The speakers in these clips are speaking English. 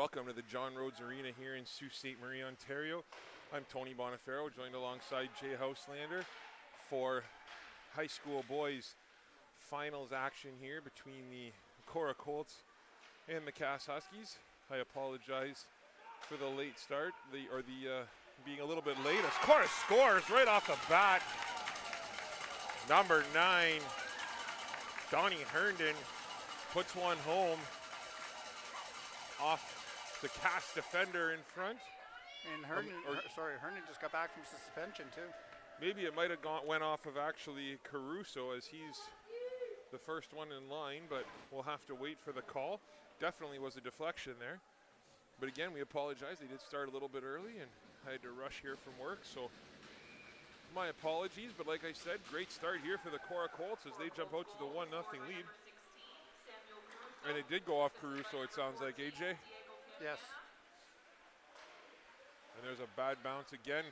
Welcome to the John Rhodes Arena here in Sault Ste. Marie, Ontario. I'm Tony Bonifero, joined alongside Jay Houselander for high school boys finals action here between the Korah Colts and the CASS Huskies. I apologize for the late start, being a little bit late. As Korah scores right off the bat. Number 9, Donnie Herndon puts one home off the CASS defender in front. And Herndon, Herndon just got back from suspension too. Maybe it might have went off of actually Caruso, as he's the first one in line, but we'll have to wait for the call. Definitely was a deflection there. But again, we apologize. They did start a little bit early and I had to rush here from work, so my apologies. But like I said, great start here for the Korah Colts as they jump out to the 1-0 lead. And it did go off Caruso, it sounds like, AJ? Yes. And there's a bad bounce again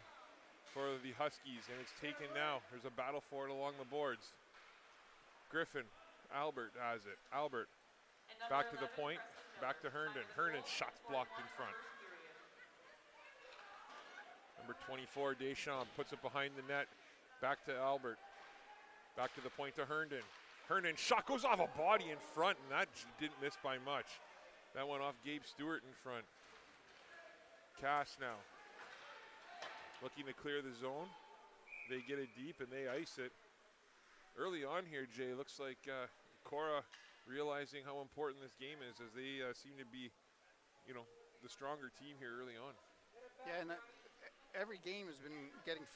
for the Huskies, and it's taken now. There's a battle for it along the boards. Griffin, Albert has it. Albert, back to the point, back to Herndon. Herndon, shots blocked in front. Number 24, Deschamps, puts it behind the net. Back to Albert. Back to the point to Herndon. Herndon, shot goes off a body in front, and that didn't miss by much. That went off Gabe Stewart in front. CASS now looking to clear the zone. They get it deep and they ice it. Early on here, Jay, looks like Korah realizing how important this game is, as they seem to be, the stronger team here early on. Yeah, and every game has been getting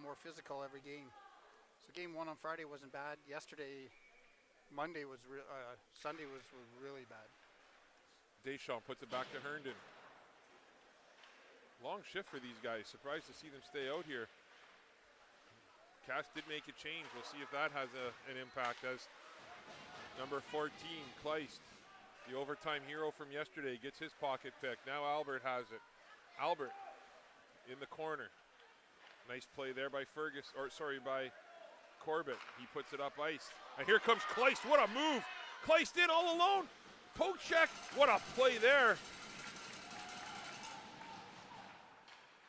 more physical every game. So game 1 on Friday wasn't bad. Yesterday, Sunday was really bad. Deschamps puts it back to Herndon. Long shift for these guys. Surprised to see them stay out here. CASS did make a change. We'll see if that has an impact, as number 14, Kleist, the overtime hero from yesterday, gets his pocket pick. Now Albert has it. Albert in the corner. Nice play there by by Corbett. He puts it up ice. And here comes Kleist. What a move. Kleist in all alone. Poke check. What a play there.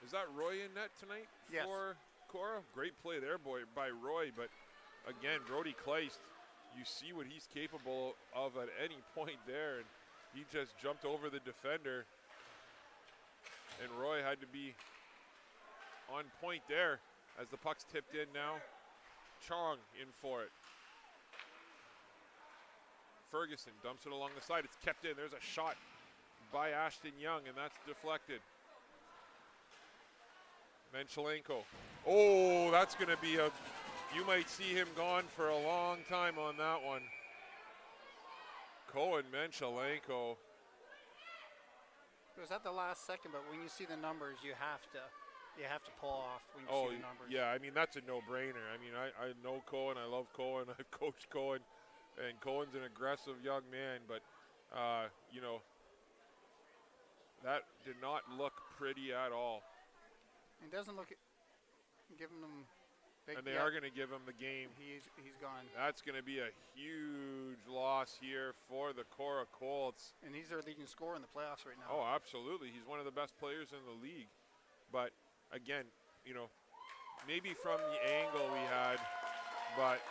Is that Roy in net tonight for Korah? Great play there by Roy. But again, Brody Kleist, you see what he's capable of at any point there. And he just jumped over the defender. And Roy had to be on point there as the puck's tipped in now. Chong in for it. Ferguson dumps it along the side. It's kept in. There's a shot by Ashton Young, and that's deflected. Menchelenko. Oh, that's going to be you might see him gone for a long time on that one. Cohen Menchelenko. It was at the last second, but when you see the numbers, you have to pull off when you see the numbers. Yeah, I mean, that's a no-brainer. I mean, I know Cohen. I love Cohen. I've coached Cohen. And Cohen's an aggressive young man, but, that did not look pretty at all. It doesn't look giving them big. And they are going to give him the game. He's gone. That's going to be a huge loss here for the Korah Colts. And he's their leading scorer in the playoffs right now. Oh, absolutely. He's one of the best players in the league. But, again, maybe from the angle we had, but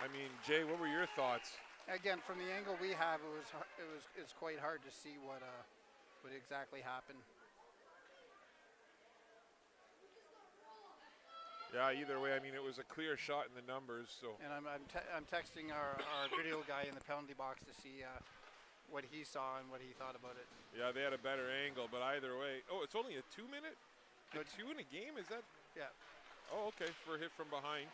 I mean, Jay, what were your thoughts? Again, from the angle we have, it's quite hard to see what exactly happened. Yeah, either way, I mean, it was a clear shot in the numbers. So. And I'm texting our video guy in the penalty box to see what he saw and what he thought about it. Yeah, they had a better angle, but either way. Oh, it's only a 2-minute? A 2 in a game? Is that? Yeah. Oh, okay, for a hit from behind.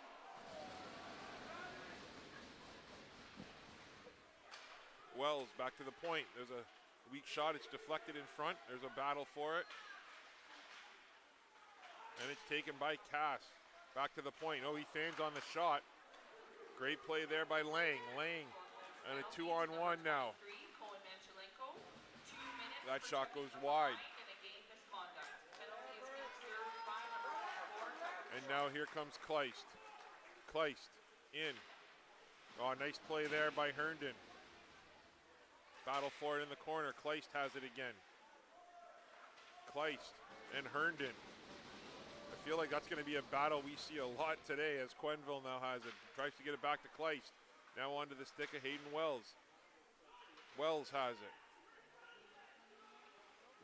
Wells back to the point. There's a weak shot. It's deflected in front. There's a battle for it. And it's taken by CASS. Back to the point. Oh, he fans on the shot. Great play there by Lang. Lang and a 2-on-1 now. That shot goes wide. And now here comes Kleist. Kleist in. Oh, nice play there by Herndon. Battle for it in the corner. Kleist has it again. Kleist and Herndon. I feel like that's going to be a battle we see a lot today as Quenneville now has it. Tries to get it back to Kleist. Now onto the stick of Hayden Wells. Wells has it.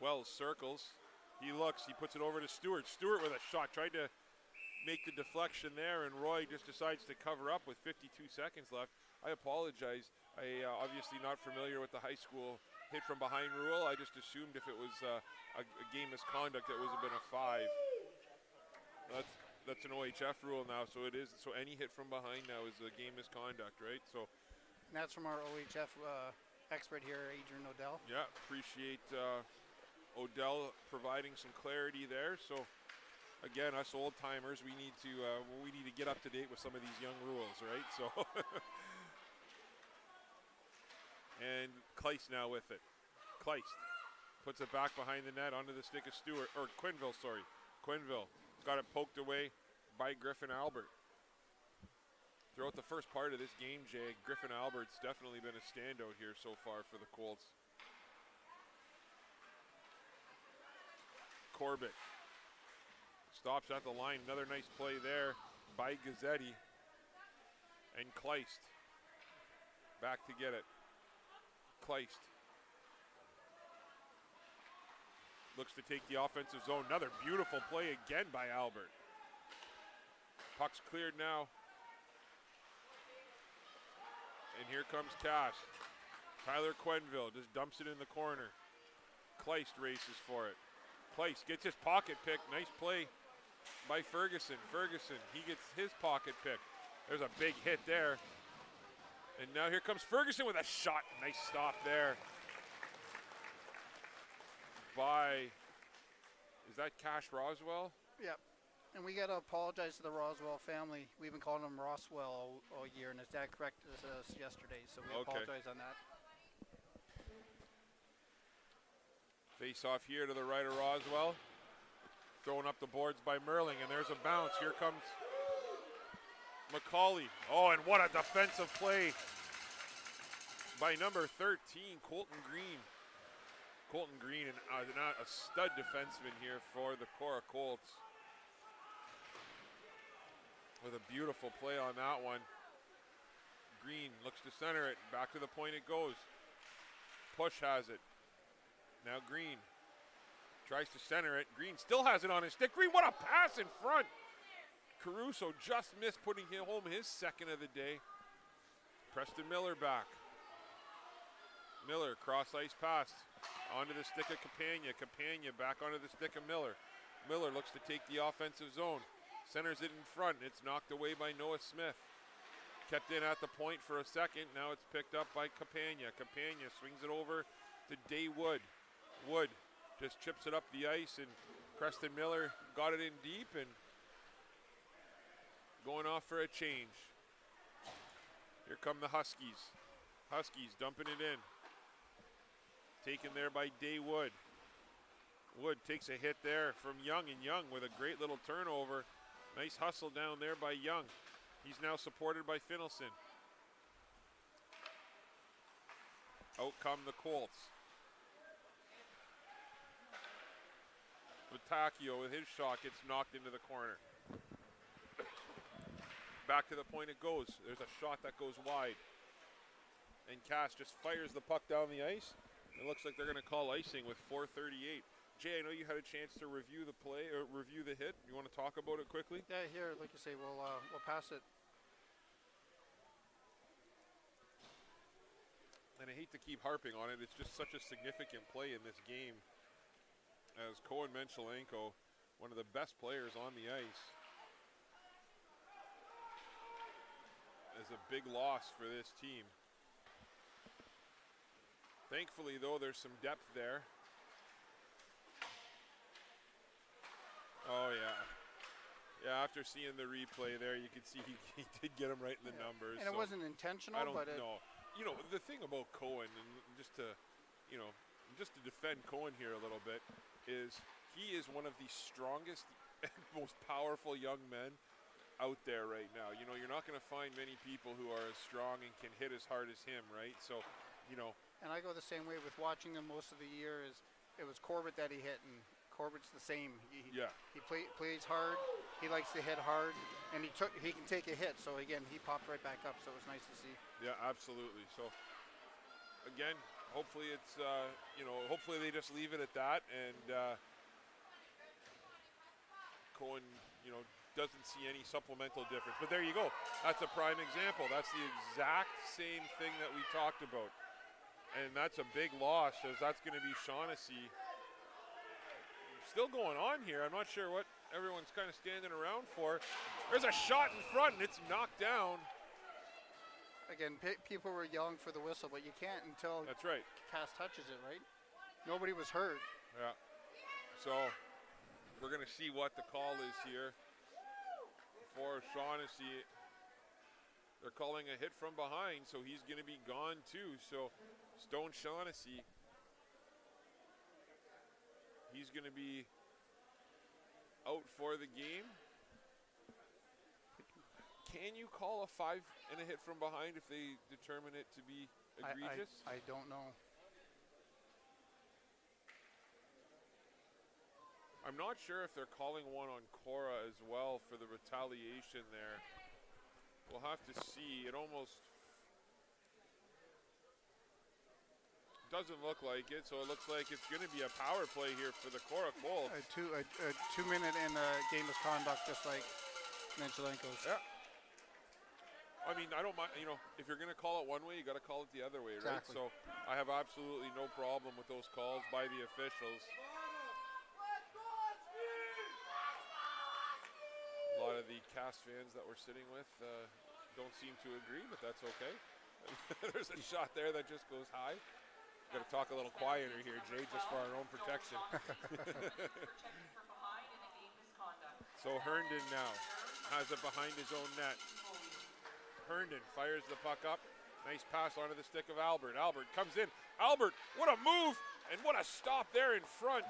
Wells circles. He looks. He puts it over to Stewart. Stewart with a shot. Tried to make the deflection there, and Roy just decides to cover up with 52 seconds left. I apologize. I obviously not familiar with the high school hit from behind rule. I just assumed if it was a game misconduct, it would have been a 5. That's an OHF rule now, so it is. So any hit from behind now is a game misconduct, right? So. And that's from our OHF expert here, Adrian Odell. Yeah, appreciate Odell providing some clarity there. So. Again, us old timers, we need to get up to date with some of these young rules, right? So, and Kleist now with it. Kleist puts it back behind the net onto the stick of Stewart, or Quenneville, sorry. Quenneville got it poked away by Griffin Albert. Throughout the first part of this game, Jay, Griffin Albert's definitely been a standout here so far for the Colts. Corbett stops at the line. Another nice play there by Gazzetti. And Kleist back to get it. Kleist looks to take the offensive zone. Another beautiful play again by Albert. Puck's cleared now. And here comes Cass. Tyler Quenneville just dumps it in the corner. Kleist races for it. Kleist gets his pocket pick. Nice play by Ferguson. Ferguson, he gets his pocket pick. There's a big hit there. And now here comes Ferguson with a shot. Nice stop there by, is that Cash Roswell? Yep. And we got to apologize to the Roswell family. We've been calling him Roswell all year, and his dad corrected us yesterday, so we apologize on that. Face off here to the right of Roswell. Throwing up the boards by Merling, and there's a bounce. Here comes McCauley. Oh, and what a defensive play by number 13, Colton Green. Colton Green, and a stud defenseman here for the Korah Colts. With a beautiful play on that one. Green looks to center it. Back to the point it goes. Push has it. Now Green tries to center it. Green still has it on his stick. Green, what a pass in front. Caruso just missed putting home his second of the day. Preston Miller back. Miller, cross ice pass. Onto the stick of Campagna. Campagna back onto the stick of Miller. Miller looks to take the offensive zone. Centers it in front. It's knocked away by Noah Smith. Kept in at the point for a second. Now it's picked up by Campagna. Campagna swings it over to Day Wood. Wood just chips it up the ice, and Preston Miller got it in deep and going off for a change. Here come the Huskies. Huskies dumping it in. Taken there by Day Wood. Wood takes a hit there from Young, and Young with a great little turnover. Nice hustle down there by Young. He's now supported by Finnelson. Out come the Colts. Batacchio with his shot gets knocked into the corner. Back to the point it goes. There's a shot that goes wide. And Cass just fires the puck down the ice. It looks like they're going to call icing with 4:38. Jay, I know you had a chance to review the play, or review the hit. You want to talk about it quickly? Yeah, here, like you say, we'll pass it. And I hate to keep harping on it. It's just such a significant play in this game. As Cohen Menchelenko, one of the best players on the ice, is a big loss for this team. Thankfully, though, there's some depth there. Oh, yeah. Yeah, after seeing the replay there, you could see he did get him right in the numbers. And it wasn't intentional, I don't but know. You know, the thing about Cohen, and just to defend Cohen here a little bit, is he is one of the strongest and most powerful young men out there right now. You know, you're not going to find many people who are as strong and can hit as hard as him, right? So, you know. And I go the same way with watching him most of the year. It was Corbett that he hit, and Corbett's the same. He plays hard. He likes to hit hard, and he can take a hit. So again, he popped right back up. So it was nice to see. Yeah, absolutely. So again, hopefully it's hopefully they just leave it at that, and Cohen, doesn't see any supplemental difference. But there you go. That's a prime example. That's the exact same thing that we talked about. And that's a big loss, as that's going to be Shaughnessy. Still going on here. I'm not sure what everyone's kind of standing around for. There's a shot in front, and it's knocked down. Again, people were yelling for the whistle, but you can't until that's right. CASS touches it, right? Nobody was hurt. Yeah. So we're going to see what the call is here for Shaughnessy. They're calling a hit from behind, so he's going to be gone too. So Stone Shaughnessy, he's going to be out for the game. Can you call a 5 and a hit from behind if they determine it to be egregious? I don't know. I'm not sure if they're calling one on Korah as well for the retaliation there. We'll have to see. It almost doesn't look like it, so it looks like it's going to be a power play here for the Korah Colts. A 2-minute and game misconduct, just like Menchelenko's. Yeah. I mean, I don't mind, if you're going to call it one way, you got to call it the other way, right? Exactly. So I have absolutely no problem with those calls by the officials. A lot of the CASS fans that we're sitting with don't seem to agree, but that's okay. There's a shot there that just goes high. Got to talk a little quieter here, Jay, just for our own protection. So Herndon now has it behind his own net. Herndon fires the puck up. Nice pass onto the stick of Albert. Albert comes in. Albert, what a move, and what a stop there in front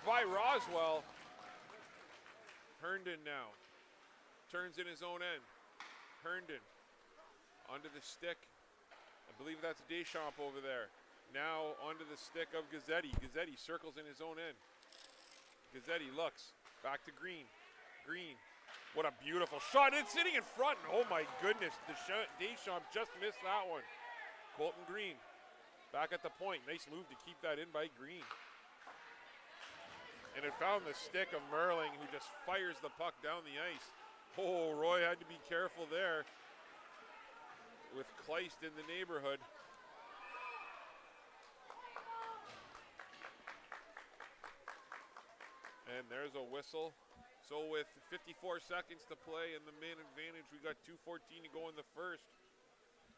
by Roswell. Herndon now turns in his own end. Herndon onto the stick. I believe that's Deschamps over there. Now onto the stick of Gazzetti. Gazzetti circles in his own end. Gazzetti looks back to Green. Green, what a beautiful shot. It's sitting in front. And oh my goodness, Deschamps just missed that one. Colton Green back at the point. Nice move to keep that in by Green. And it found the stick of Merling, who just fires the puck down the ice. Oh, Roy had to be careful there with Kleist in the neighborhood. And there's a whistle. So with 54 seconds to play and the man advantage, we got 2:14 to go in the first.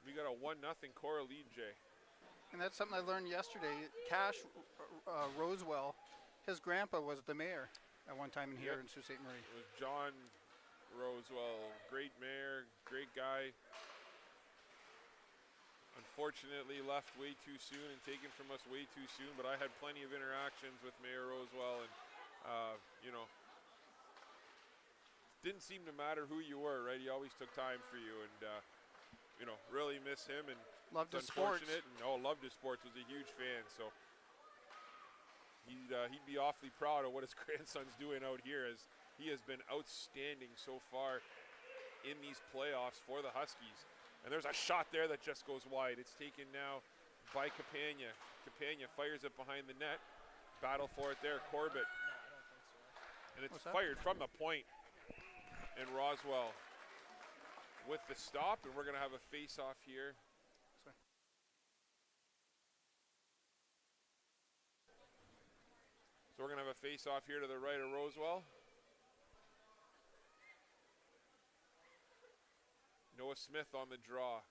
We got a 1-0 Korah lead, Jay. And that's something I learned yesterday. Cash Rosewell, his grandpa was the mayor at one time in here in Sault Ste. Marie. It was John Rosewell, great mayor, great guy. Unfortunately left way too soon and taken from us way too soon, but I had plenty of interactions with Mayor Rosewell, and didn't seem to matter who you were, right? He always took time for you, and really miss him. And loved his sports. Loved his sports. Was a huge fan. So he'd be awfully proud of what his grandson's doing out here, as he has been outstanding so far in these playoffs for the Huskies. And there's a shot there that just goes wide. It's taken now by Capagna. Capagna fires it behind the net. Battle for it there, Corbett. And it's fired from the point. And Roswell with the stop, and we're going to have a face-off here. So we're going to have a face-off here to the right of Roswell. Noah Smith on the draw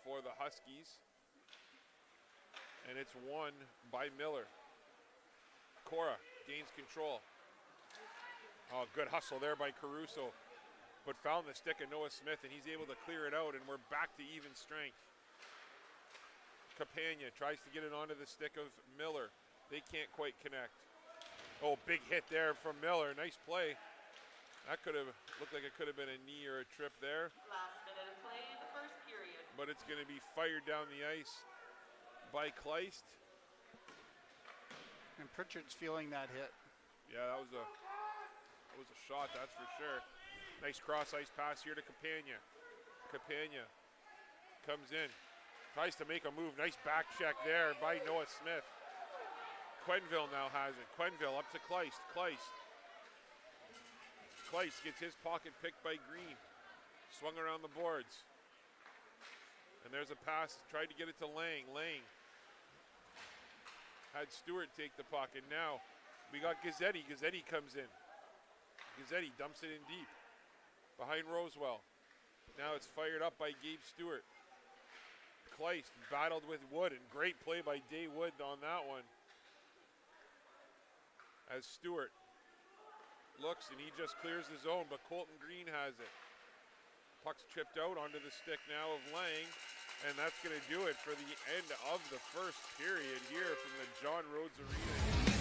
for the Huskies. And it's won by Miller. Korah gains control. Oh, good hustle there by Caruso. But found the stick of Noah Smith, and he's able to clear it out, and we're back to even strength. Capagna tries to get it onto the stick of Miller. They can't quite connect. Oh, big hit there from Miller. Nice play. That could have looked like it could have been a knee or a trip there. Last minute of play in the first period. But it's going to be fired down the ice by Kleist. And Pritchard's feeling that hit. Yeah, that was a shot, that's for sure. Nice cross ice pass here to Campagna. Campagna comes in, tries to make a move. Nice back check there by Noah Smith. Quenneville now has it. Quenneville up to Kleist. Kleist gets his pocket picked by Green. Swung around the boards. And there's a pass, tried to get it to Lang. Lang had Stewart take the puck, and now we got Gazzetti. Gazzetti comes in. Gazzetti dumps it in deep behind Rosewell. Now it's fired up by Gabe Stewart. Kleist battled with Wood, and great play by Day Wood on that one. As Stewart looks, and he just clears the zone, but Colton Green has it. Puck's chipped out onto the stick now of Lang, and that's going to do it for the end of the first period here from the John Rhodes Arena.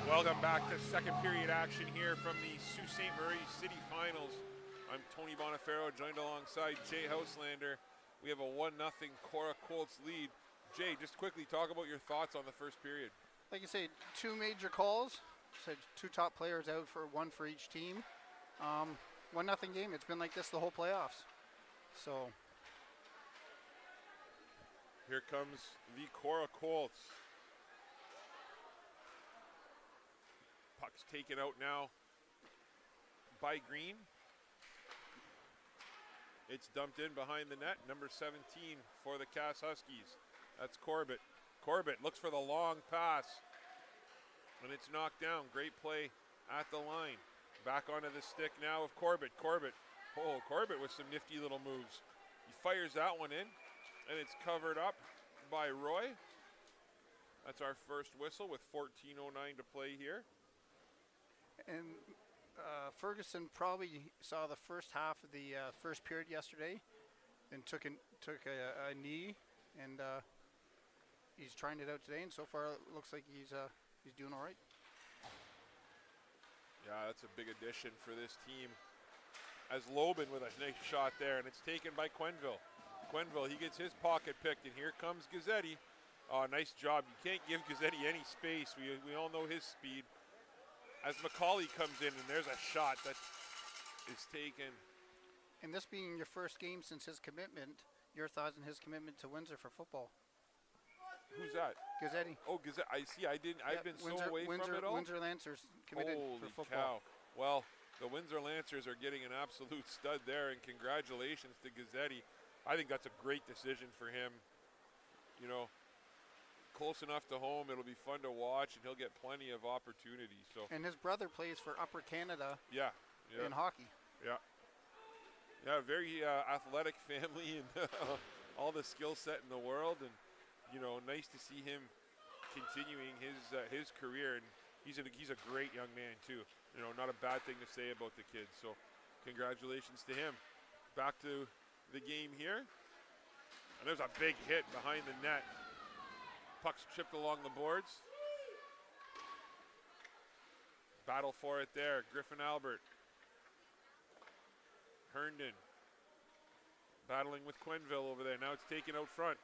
Welcome back to second period action here from the Sault Ste. Marie City Finals. I'm Tony Bonifero, joined alongside Jay Houselander. We have a 1-0 Korah Colts lead. Jay, just quickly talk about your thoughts on the first period. Like you say, two major calls. Said two top players out for one for each team. 1-0 game. It's been like this the whole playoffs. So here comes the Korah Colts. Puck's taken out now by Green. It's dumped in behind the net. Number 17 for the CASS Huskies. That's Corbett. Corbett looks for the long pass. And it's knocked down. Great play at the line. Back onto the stick now of Corbett. Corbett with some nifty little moves. He fires that one in, and it's covered up by Roy. That's our first whistle with 14:09 to play here. And Ferguson probably saw the first half of the first period yesterday, and took a knee, and he's trying it out today. And so far, it looks like he's doing all right. Yeah, that's a big addition for this team. As Lobin with a nice shot there, and it's taken by Quenneville. Quenneville, he gets his pocket picked, and here comes Gazzetti. Nice job. You can't give Gazzetti any space. We all know his speed. As McCauley comes in, and there's a shot that is taken. And this being your first game since his commitment, your thoughts on his commitment to Windsor for football? Who's that? Gazzetti. Oh, Gazzetti. I see. I've been so away from it all. Windsor Lancers committed for football. Holy cow. Well, the Windsor Lancers are getting an absolute stud there, and congratulations to Gazzetti. I think that's a great decision for him. You know, close enough to home, it'll be fun to watch, and he'll get plenty of opportunities. So. And his brother plays for Upper Canada. Yeah. In hockey. Yeah. Yeah, very athletic family, and all the skill set in the world, and you know, nice to see him continuing his career. And he's a great young man too. You know, not a bad thing to say about the kid. So, congratulations to him. Back to the game here, and there's a big hit behind the net. Puck's chipped along the boards. Battle for it there. Griffin Albert. Herndon battling with Quenneville over there. Now it's taken out front.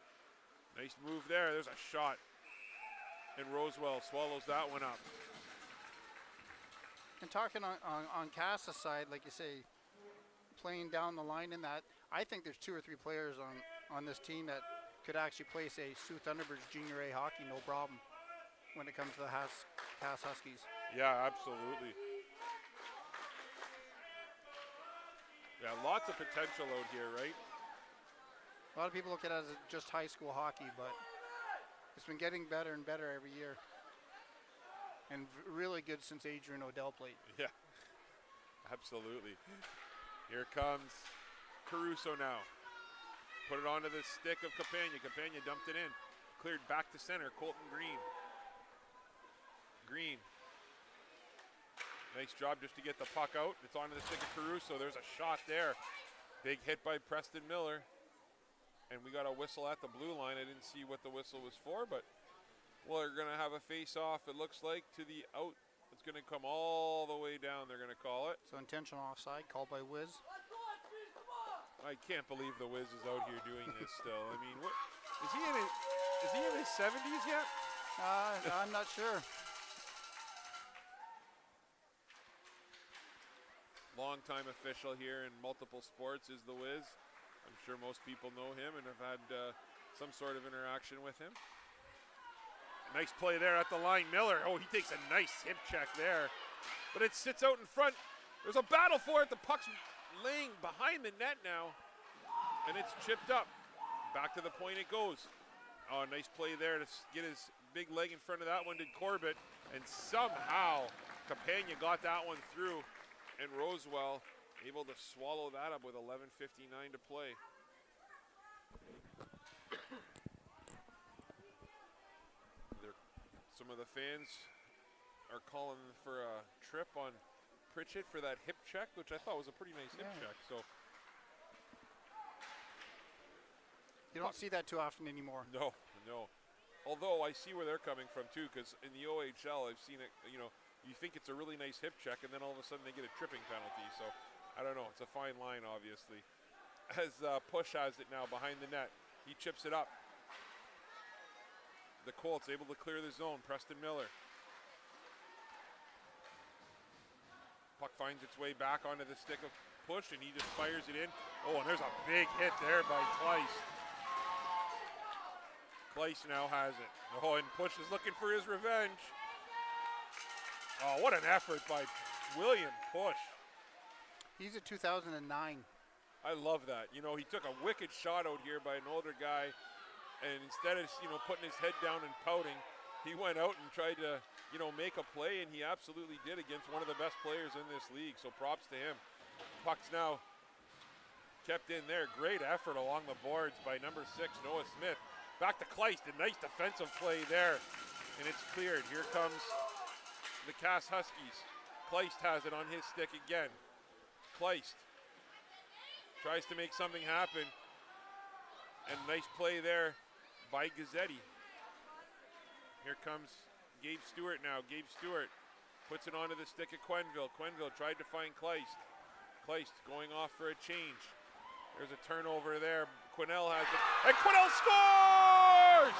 Nice move there. There's a shot. And Rosewell swallows that one up. And talking on CASS's side, like you say, playing down the line in that, I think there's 2 or 3 players on this team that could actually play, say, Sault Thunderbirds Junior A hockey, no problem, when it comes to the CASS Huskies. Yeah, absolutely. Yeah, lots of potential out here, right? A lot of people look at it as just high school hockey, but it's been getting better and better every year. And really good since Adrian Odell played. Yeah, absolutely. Here comes Caruso now. Put it onto the stick of Campagna. Campagna dumped it in. Cleared back to center. Colton Green. Green. Nice job just to get the puck out. It's onto the stick of Caruso. There's a shot there. Big hit by Preston Miller. And we got a whistle at the blue line. I didn't see what the whistle was for, but we're going to have a face-off, it looks like, to the out. It's going to come all the way down, they're going to call it. So intentional offside, called by Wiz. I can't believe the Wiz is out here doing this still. I mean, what, is he in his 70s yet? I'm not sure. Longtime official here in multiple sports is the Wiz. I'm sure most people know him and have had some sort of interaction with him. Nice play there at the line. Miller, he takes a nice hip check there. But it sits out in front. There's a battle for it. The puck's laying behind the net now. And it's chipped up. Back to the point it goes. Oh, nice play there to get his big leg in front of that one, did Corbett. And somehow Campagna got that one through. And Rosewell able to swallow that up with 11:59 to play. Some of the fans are calling for a trip on Pritchett for that hip check, which I thought was a pretty nice hip check. So you don't see that too often anymore. No. Although I see where they're coming from too, because in the OHL I've seen it. You think it's a really nice hip check, and then all of a sudden they get a tripping penalty. So I don't know. It's a fine line, obviously. As Push has it now behind the net, he chips it up. The Colts able to clear the zone. Preston Miller. Puck finds its way back onto the stick of Push, and he just fires it in. Oh, and there's a big hit there by Kleist. Kleist now has it. Oh, and Push is looking for his revenge. Oh, what an effort by William Push. He's a 2009. I love that. He took a wicked shot out here by an older guy. And instead of, putting his head down and pouting, he went out and tried to, make a play, and he absolutely did against one of the best players in this league. So props to him. Puck's now kept in there. Great effort along the boards by number 6, Noah Smith. Back to Kleist, a nice defensive play there. And it's cleared. Here comes the CASS Huskies. Kleist has it on his stick again. Kleist tries to make something happen. And nice play there by Gazzetti. Here comes Gabe Stewart now. Gabe Stewart puts it onto the stick of Quenneville. Quenneville tried to find Kleist. Kleist going off for a change. There's a turnover there. Quinnell has it. And Quinnell scores!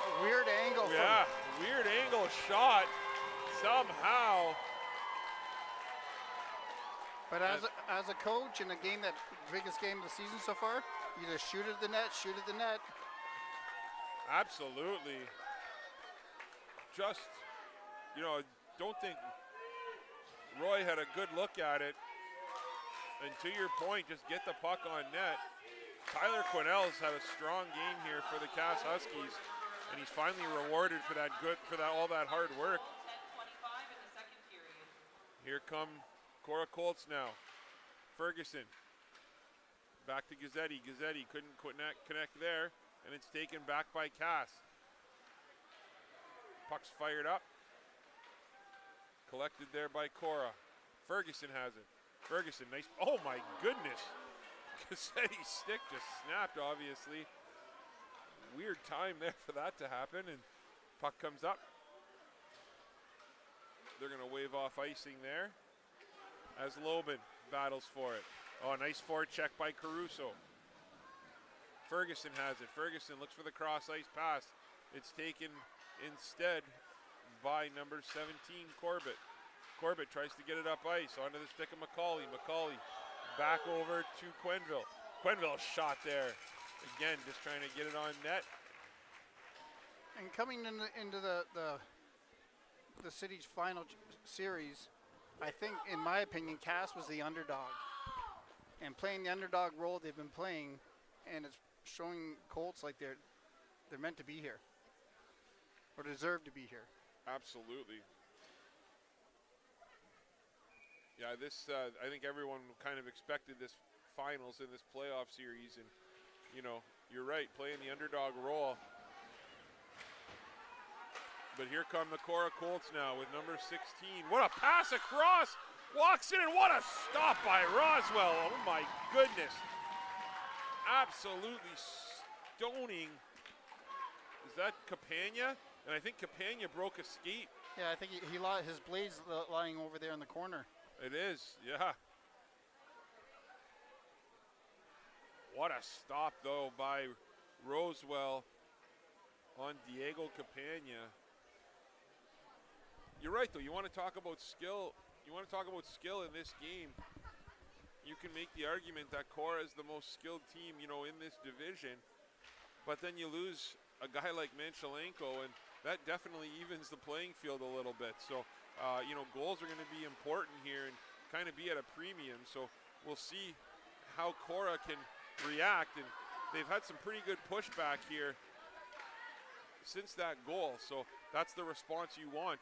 A weird angle. Yeah, weird angle shot. Somehow. But as a coach in a game that biggest game of the season so far, you just shoot at the net, shoot at the net. Absolutely. Just, don't think Roy had a good look at it. And to your point, just get the puck on net. Tyler Quinnell's had a strong game here for the CASS Huskies, and he's finally rewarded for all that hard work. 10:25 in the second period. Here come Korah Colts now. Ferguson. Back to Gazzetti. Gazzetti couldn't connect there, and it's taken back by Cass. Puck's fired up. Collected there by Korah. Ferguson has it. Ferguson, nice. Oh my goodness. Gazzetti's stick just snapped, obviously. weird time there for that to happen, and puck comes up. They're going to wave off icing there as Lobin battles for it. Oh, nice forecheck by Caruso. Ferguson has it. Ferguson looks for the cross ice pass. It's taken instead by number 17, Corbett. Corbett tries to get it up ice onto the stick of McCauley. McCauley back over to Quenneville. Quenneville shot there. Again, just trying to get it on net. And coming into the city's final series, I think, in my opinion, CASS was the underdog. And playing the underdog role they've been playing, and it's showing Colts like they're meant to be here, or deserve to be here. Absolutely. Yeah, this I think everyone kind of expected this finals in this playoff series, and you're right, playing the underdog role. But here come the Korah Colts now with number 16. What a pass across! Walks in, and what a stop by Roswell. Oh my goodness. Absolutely stoning. Is that Capagna? And I think Capagna broke a skate. Yeah, I think he his blade's lying over there in the corner. It is, yeah. What a stop, though, by Roswell on Diego Capagna. You're right, though. You want to talk about skill. You want to talk about skill in this game. You can make the argument that Korah is the most skilled team, in this division. But then you lose a guy like Manchelenko, and that definitely evens the playing field a little bit. So, goals are going to be important here and kind of be at a premium. So we'll see how Korah can react. And they've had some pretty good pushback here since that goal. So that's the response you want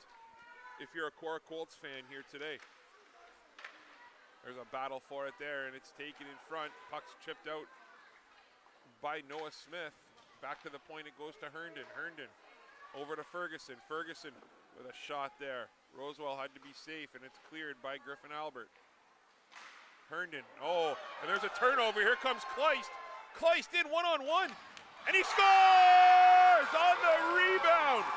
if you're a Korah Colts fan here today. There's a battle for it there, and it's taken in front. Puck's chipped out by Noah Smith. Back to the point, it goes to Herndon. Herndon over to Ferguson. Ferguson with a shot there. Roswell had to be safe, and it's cleared by Griffin Albert. Herndon, and there's a turnover. Here comes Kleist. Kleist in one-on-one, and he scores on the rebound.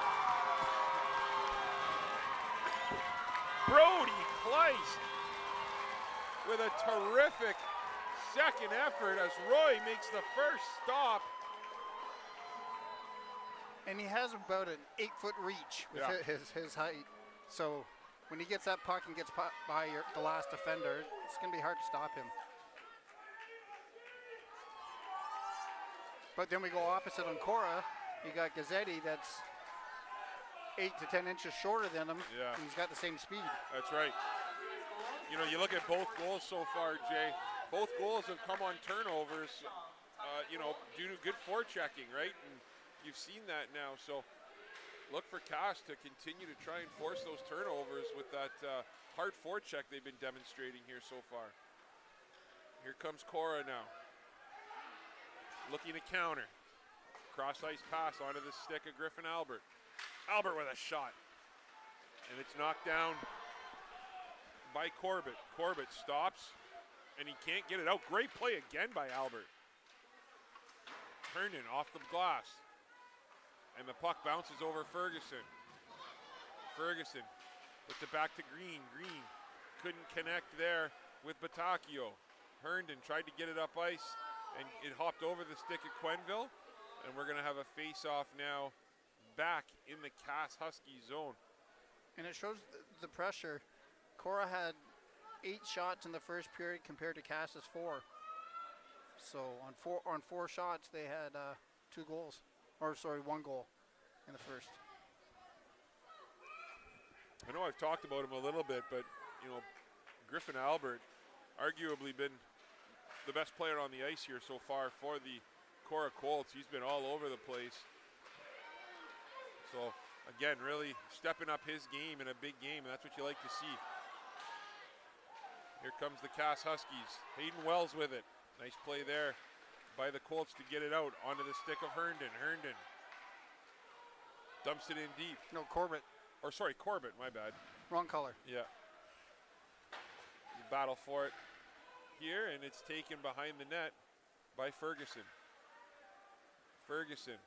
Brody Kleist with a terrific second effort as Roy makes the first stop. And he has about an 8-foot reach with his height. So when he gets that puck and gets by the last defender, it's going to be hard to stop him. But then we go opposite on Korah. You got Gazzetti that's 8 to 10 inches shorter than him. Yeah. And he's got the same speed. That's right. You look at both goals so far, Jay. Both goals have come on turnovers, due to good forechecking, right? And you've seen that now. So look for CASS to continue to try and force those turnovers with that hard forecheck they've been demonstrating here so far. Here comes Korah now. Looking to counter. Cross ice pass onto the stick of Griffin Albert. Albert with a shot. And it's knocked down by Corbett. Corbett stops, and he can't get it out. Great play again by Albert. Herndon off the glass. And the puck bounces over Ferguson. Ferguson puts it back to Green. Green couldn't connect there with Batacchio. Herndon tried to get it up ice, and it hopped over the stick of Quenneville. And we're going to have a face-off now back in the CASS Huskies zone. And it shows the pressure. Korah had 8 shots in the first period compared to CASS's 4. So on four shots, they had 2 goals. 1 goal in the first. I know I've talked about him a little bit, but, Griffin Albert arguably been the best player on the ice here so far for the Korah Colts. He's been all over the place. So, again, really stepping up his game in a big game, and that's what you like to see. Here comes the CASS Huskies. Hayden Wells with it. Nice play there by the Colts to get it out onto the stick of Herndon. Herndon dumps it in deep. No, Corbett. Corbett, my bad. Wrong color. Yeah. You battle for it here, and it's taken behind the net by Ferguson. Ferguson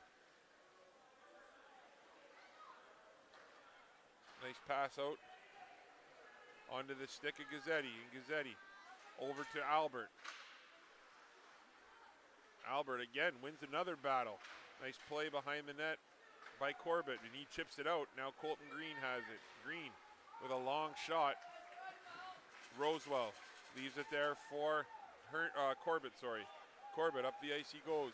Nice pass out onto the stick of Gazzetti. And Gazzetti over to Albert. Albert again wins another battle. Nice play behind the net by Corbett, and he chips it out. Now Colton Green has it. Green with a long shot. Rosewell leaves it there for Corbett, Corbett up the ice he goes.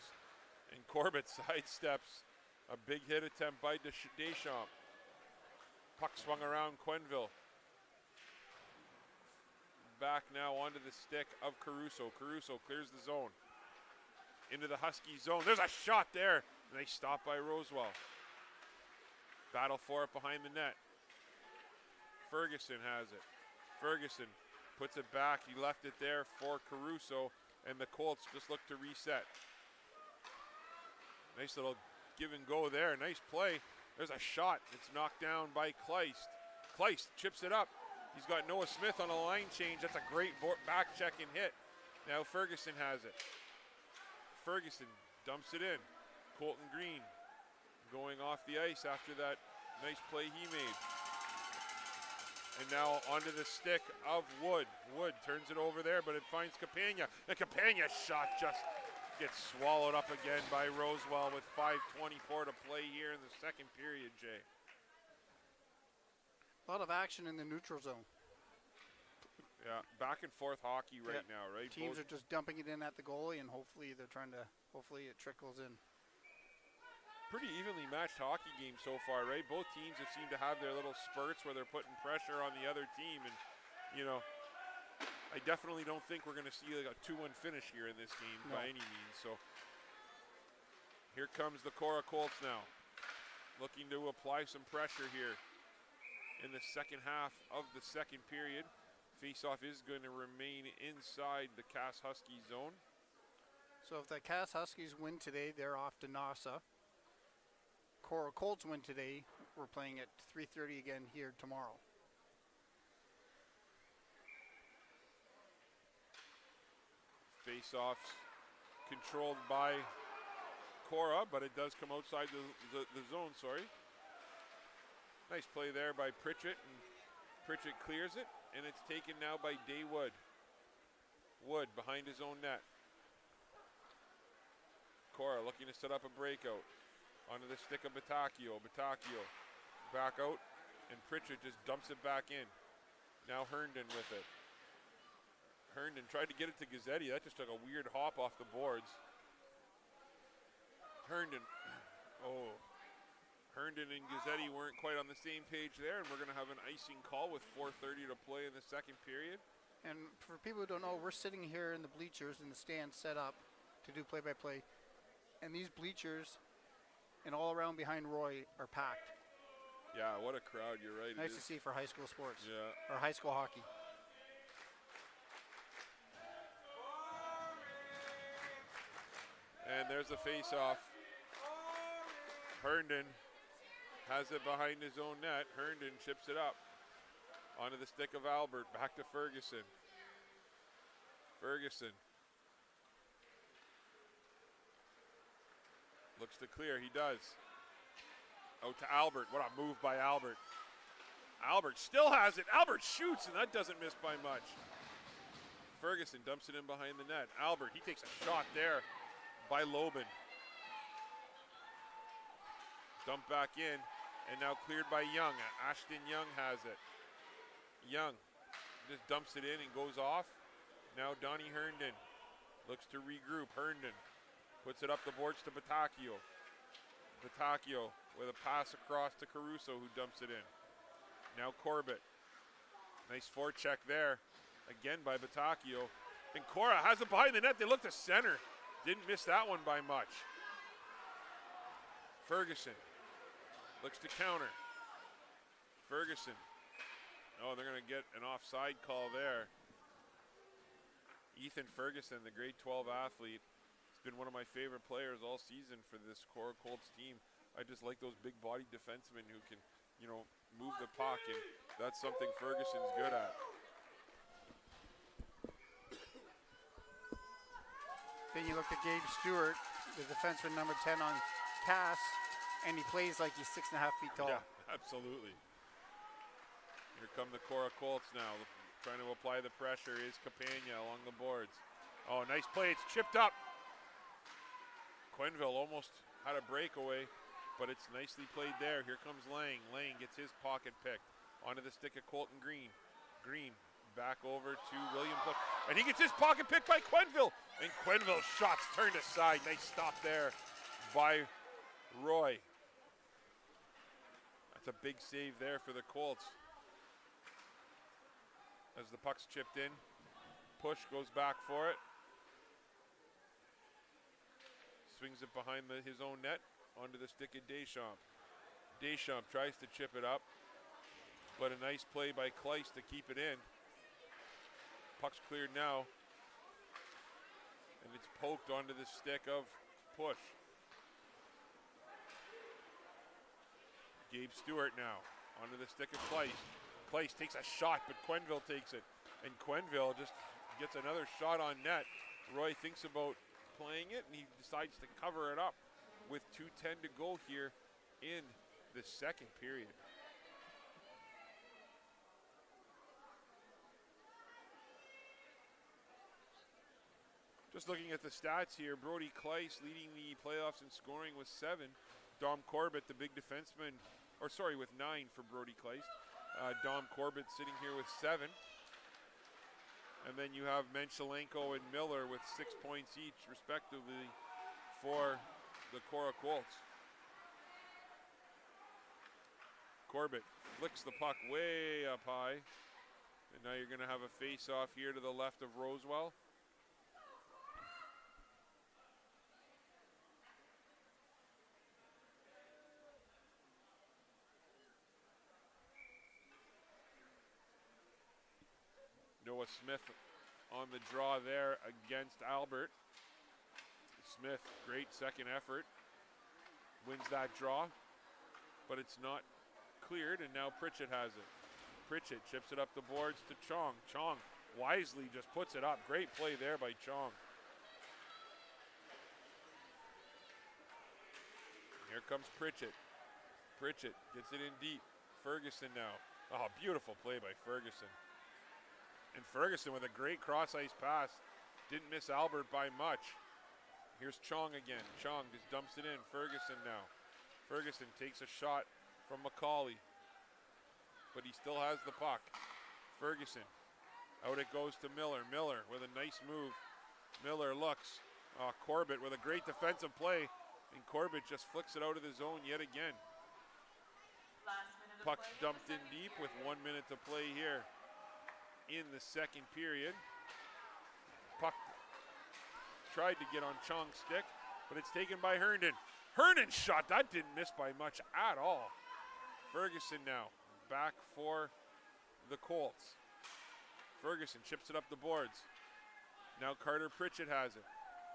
And Corbett sidesteps a big hit attempt by Deschamps. Puck swung around Quenneville. Back now onto the stick of Caruso. Caruso clears the zone. Into the Husky zone. There's a shot there. And they stop by Rosewell. Battle for it behind the net. Ferguson has it. Ferguson puts it back. He left it there for Caruso. And the Colts just look to reset. Nice little give and go there. Nice play. There's a shot. It's knocked down by Kleist. Kleist chips it up. He's got Noah Smith on a line change. That's a great back check and hit. Now Ferguson has it. Ferguson dumps it in. Colton Green going off the ice after that nice play he made. And now onto the stick of Wood. Wood turns it over there, but it finds Capagna. And Capagna's shot just gets swallowed up again by Rosewell with 5:24 to play here in the second period, Jay. A lot of action in the neutral zone. Yeah, back and forth hockey right now, right? Teams are just dumping it in at the goalie, and hopefully it trickles in. Pretty evenly matched hockey game so far, right? Both teams have seemed to have their little spurts where they're putting pressure on the other team, and you know, I definitely don't think we're going to see like a 2-1 finish here in this game by any means. So here comes the Korah Colts now, looking to apply some pressure here in the second half of the second period. Faceoff is going to remain inside the CASS Huskies zone. So if the CASS Huskies win today, they're off to Nassau. Korah Colts win today. We're playing at 3:30 again here tomorrow. Faceoffs controlled by Korah, but it does come outside the zone, sorry. Nice play there by Pritchett, and Pritchett clears it, and it's taken now by Daywood. Wood behind his own net. Korah looking to set up a breakout. Onto the stick of Batacchio. Batacchio back out, and Pritchett just dumps it back in. Now Herndon with it. Herndon tried to get it to Gazzetti. That just took a weird hop off the boards. Herndon. Oh. Herndon and Gazzetti weren't quite on the same page there, and we're going to have an icing call with 4:30 to play in the second period. And for people who don't know, we're sitting here in the bleachers in the stand set up to do play-by-play. And these bleachers and all around behind Roy are packed. Yeah, what a crowd, you're right. Nice to see for high school sports. Yeah. Or high school hockey. And there's a face-off. Herndon has it behind his own net. Herndon chips it up onto the stick of Albert. Back to Ferguson. Ferguson looks to clear. He does. Out to Albert. What a move by Albert. Albert still has it. Albert shoots, and that doesn't miss by much. Ferguson dumps it in behind the net. Albert, he takes a shot there by Lobin. Dump back in, and now cleared by Young. Ashton Young has it. Young just dumps it in and goes off. Now Donnie Herndon looks to regroup. Herndon puts it up the boards to Batacchio. Batacchio with a pass across to Caruso, who dumps it in. Now Corbett. Nice forecheck there. Again by Batacchio. And Korah has it behind the net. They look to center. Didn't miss that one by much. Ferguson looks to counter. Ferguson. Oh, they're going to get an offside call there. Ethan Ferguson, the grade 12 athlete, has been one of my favorite players all season for this Korah Colts team. I just like those big-bodied defensemen who can, you know, move the puck, and that's something Ferguson's good at. Then you look at Gabe Stewart, the defenseman number 10 on CASS, and he plays like he's 6.5 feet tall. Yeah, absolutely. Here come the Korah Colts now. Trying to apply the pressure is Capania along the boards. Oh, nice play. It's chipped up. Quenneville almost had a breakaway, but it's nicely played there. Here comes Lang. Lang gets his pocket picked onto the stick of Colton Green. Green back over to William Cook. And he gets his pocket picked by Quenneville. And Quenneville's shots turned aside. Nice stop there by Roy. That's a big save there for the Colts. As the puck's chipped in, push goes back for it. Swings it behind his own net onto the stick of Deschamps. Deschamps tries to chip it up, but a nice play by Kleist to keep it in. Puck's cleared now, and it's poked onto the stick of Push. Gabe Stewart now onto the stick of Kleist. Kleist takes a shot, but Quenneville takes it. And Quenneville just gets another shot on net. Roy thinks about playing it, and he decides to cover it up with 2:10 to go here in the second period. Just looking at the stats here, Brody Kleist leading the playoffs in scoring with 7. Dom Corbett, the big defenseman, with 9 for Brody Kleist. Dom Corbett sitting here with 7. And then you have Menchelenko and Miller with 6 points each, respectively, for the Korah Colts. Corbett flicks the puck way up high. And now you're going to have a face-off here to the left of Rosewell. Noah Smith on the draw there against Albert. Smith, great second effort, wins that draw, but it's not cleared, and now Pritchett has it. Pritchett chips it up the boards to Chong. Chong wisely just puts it up. Great play there by Chong. Here comes Pritchett. Pritchett gets it in deep. Ferguson now. Oh, beautiful play by Ferguson. And Ferguson with a great cross-ice pass. Didn't miss Albert by much. Here's Chong again. Chong just dumps it in. Ferguson now. Ferguson takes a shot from McCauley, but he still has the puck. Ferguson. Out it goes to Miller. Miller with a nice move. Miller looks. Corbett with a great defensive play, and Corbett just flicks it out of the zone yet again. Puck's dumped in deep with 1 minute to play here in the second period. Puck tried to get on Chong's stick, but it's taken by Herndon. Herndon's shot, that didn't miss by much at all. Ferguson now back for the Colts. Ferguson chips it up the boards. Now Carter Pritchett has it.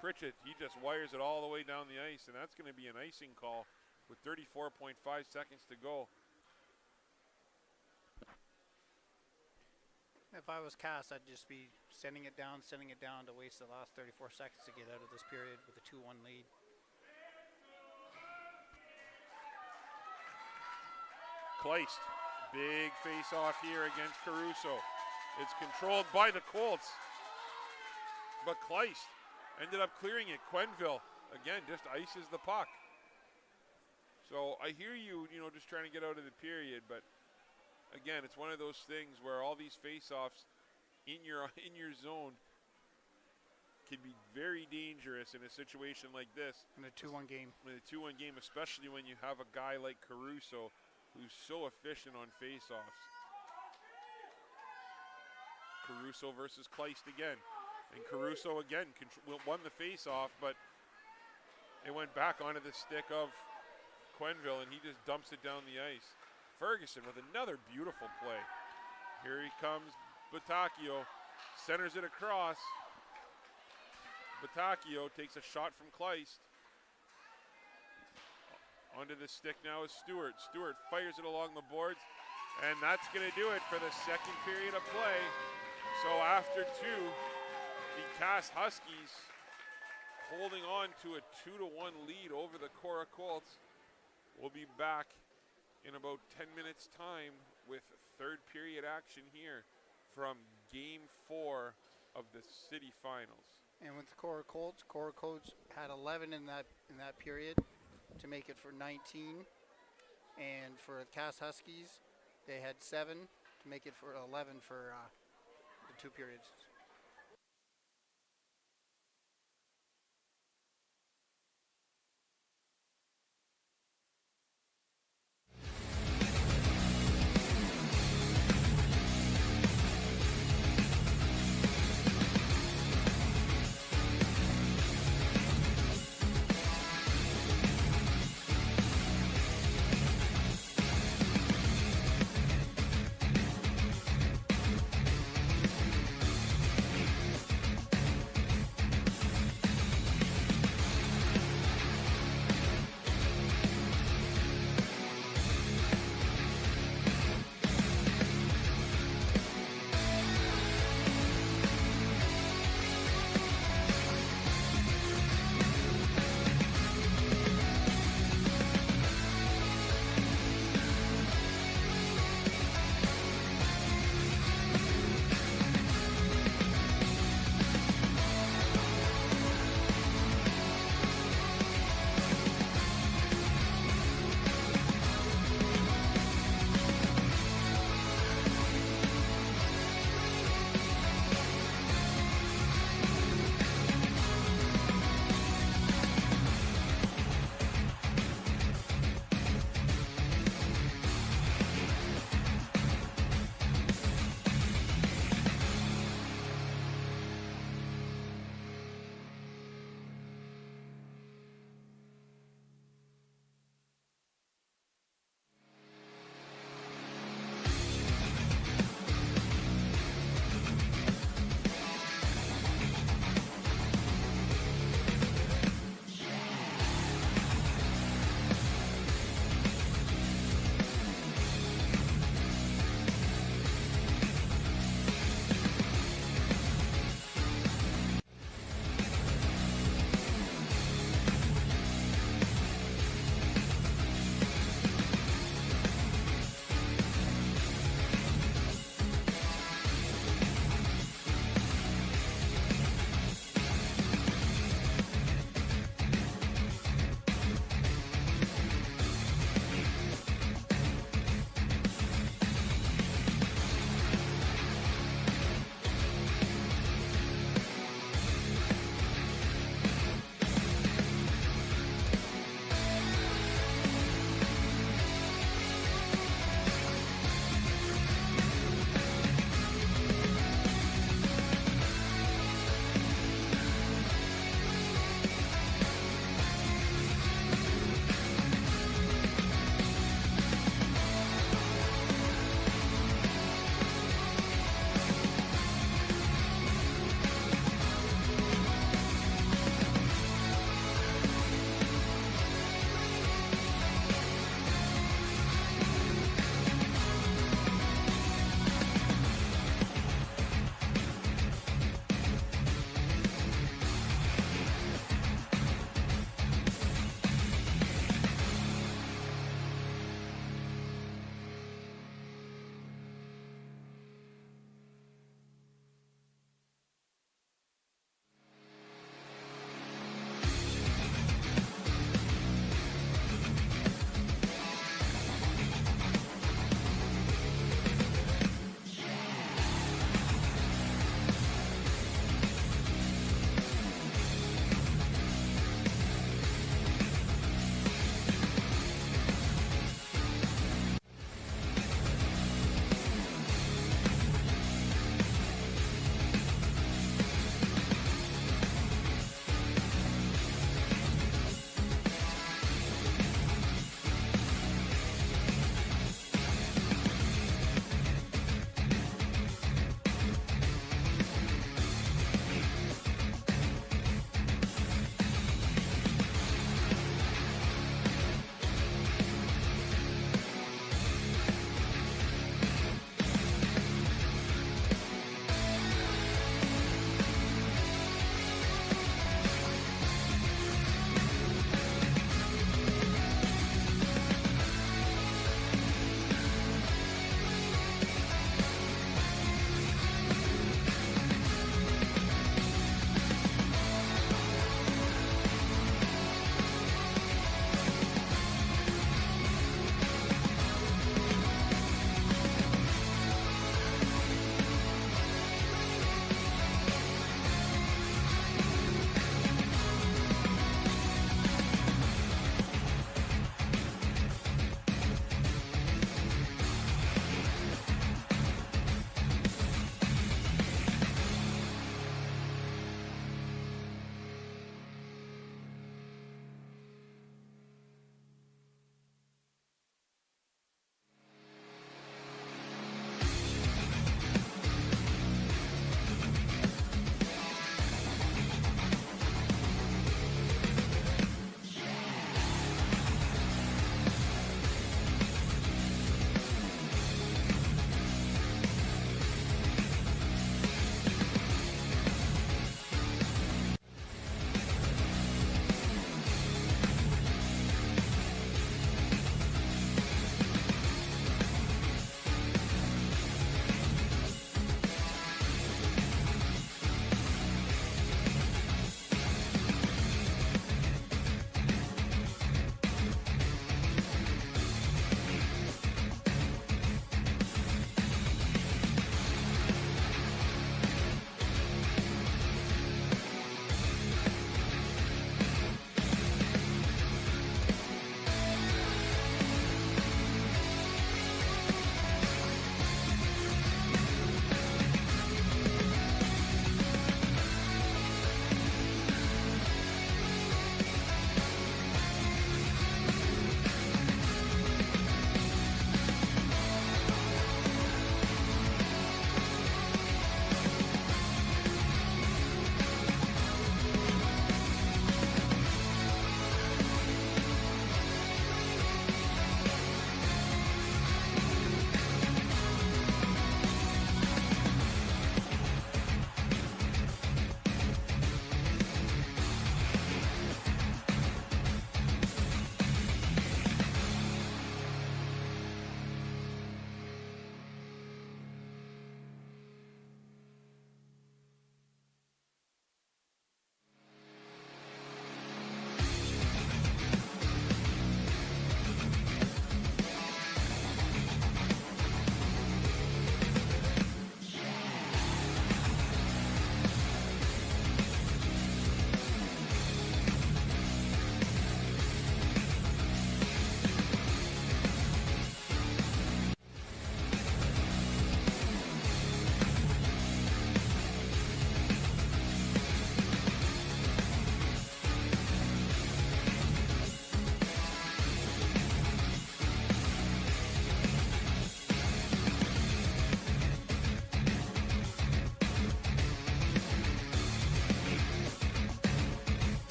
Pritchett, he just wires it all the way down the ice, and that's going to be an icing call with 34.5 seconds to go. If I was CASS, I'd just be sending it down to waste the last 34 seconds to get out of this period with a 2-1 lead. Kleist, big face-off here against Caruso. It's controlled by the Colts, but Kleist ended up clearing it. Quenneville, again, just ices the puck. So I hear you, just trying to get out of the period, but again, it's one of those things where all these face-offs in your zone can be very dangerous in a situation like this. In a 2-1 game. In a 2-1 game, especially when you have a guy like Caruso who's so efficient on face-offs. Caruso versus Kleist again. And Caruso again won the face-off, but it went back onto the stick of Quenneville, and he just dumps it down the ice. Ferguson with another beautiful play. Here he comes, Batacchio, centers it across. Batacchio takes a shot from Kleist. Onto the stick now is Stewart. Stewart fires it along the boards, and that's going to do it for the second period of play. So after 2, the CASS Huskies holding on to a 2-1 lead over the Korah Colts. We'll be back in about 10 minutes' time with third period action here from Game 4 of the city finals. And with the Korah Colts had 11 in that period to make it for 19. And for the CASS Huskies, they had 7 to make it for 11 for the 2 periods.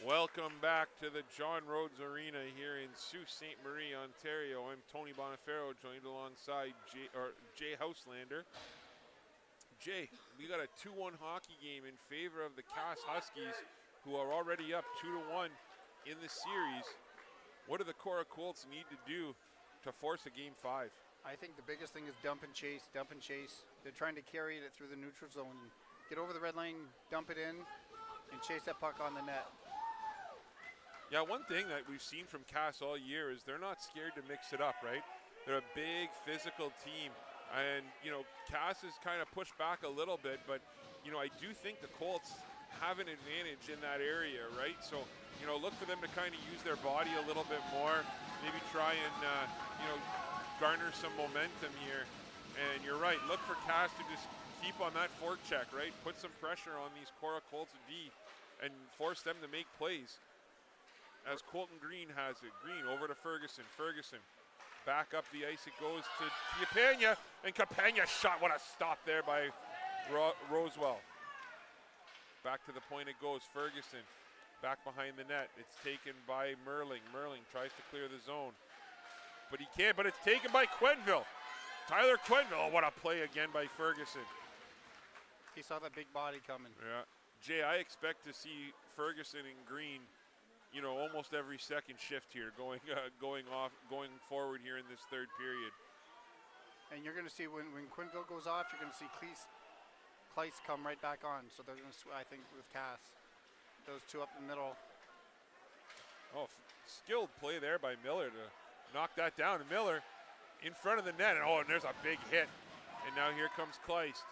Welcome back to the John Rhodes Arena here in Sault Ste. Marie, Ontario. I'm Tony Bonifero, joined alongside Jay Houselander. Jay, we got a 2-1 hockey game in favor of the CASS Huskies, who are already up 2-1 in the series. What do the Korah Colts need to do to force a Game 5? I think the biggest thing is dump and chase, dump and chase. They're trying to carry it through the neutral zone. Get over the red line, dump it in, and chase that puck on the net. Yeah, one thing that we've seen from CASS all year is they're not scared to mix it up, right? They're a big physical team. And, CASS has kind of pushed back a little bit, but, I do think the Colts have an advantage in that area, right? So, look for them to kind of use their body a little bit more, maybe try and, garner some momentum here. And you're right, look for CASS to just keep on that forecheck, right? Put some pressure on these Korah Colts D and force them to make plays. As Colton Green has it. Green over to Ferguson. Ferguson back up the ice. It goes to Capagna. And Capagna shot. What a stop there by Rosewell. Back to the point it goes. Ferguson back behind the net. It's taken by Merling. Merling tries to clear the zone. But he can't. But it's taken by Quenneville. Tyler Quenneville. Oh, what a play again by Ferguson. He saw that big body coming. Yeah. Jay, I expect to see Ferguson and Green almost every second shift here going forward here in this third period. And you're going to see when Quenneville goes off, you're going to see Kleiss come right back on. So they're going to, I think, with CASS, those two up in the middle. Oh, skilled play there by Miller to knock that down. And Miller in front of the net. And there's a big hit. And now here comes Kleiss.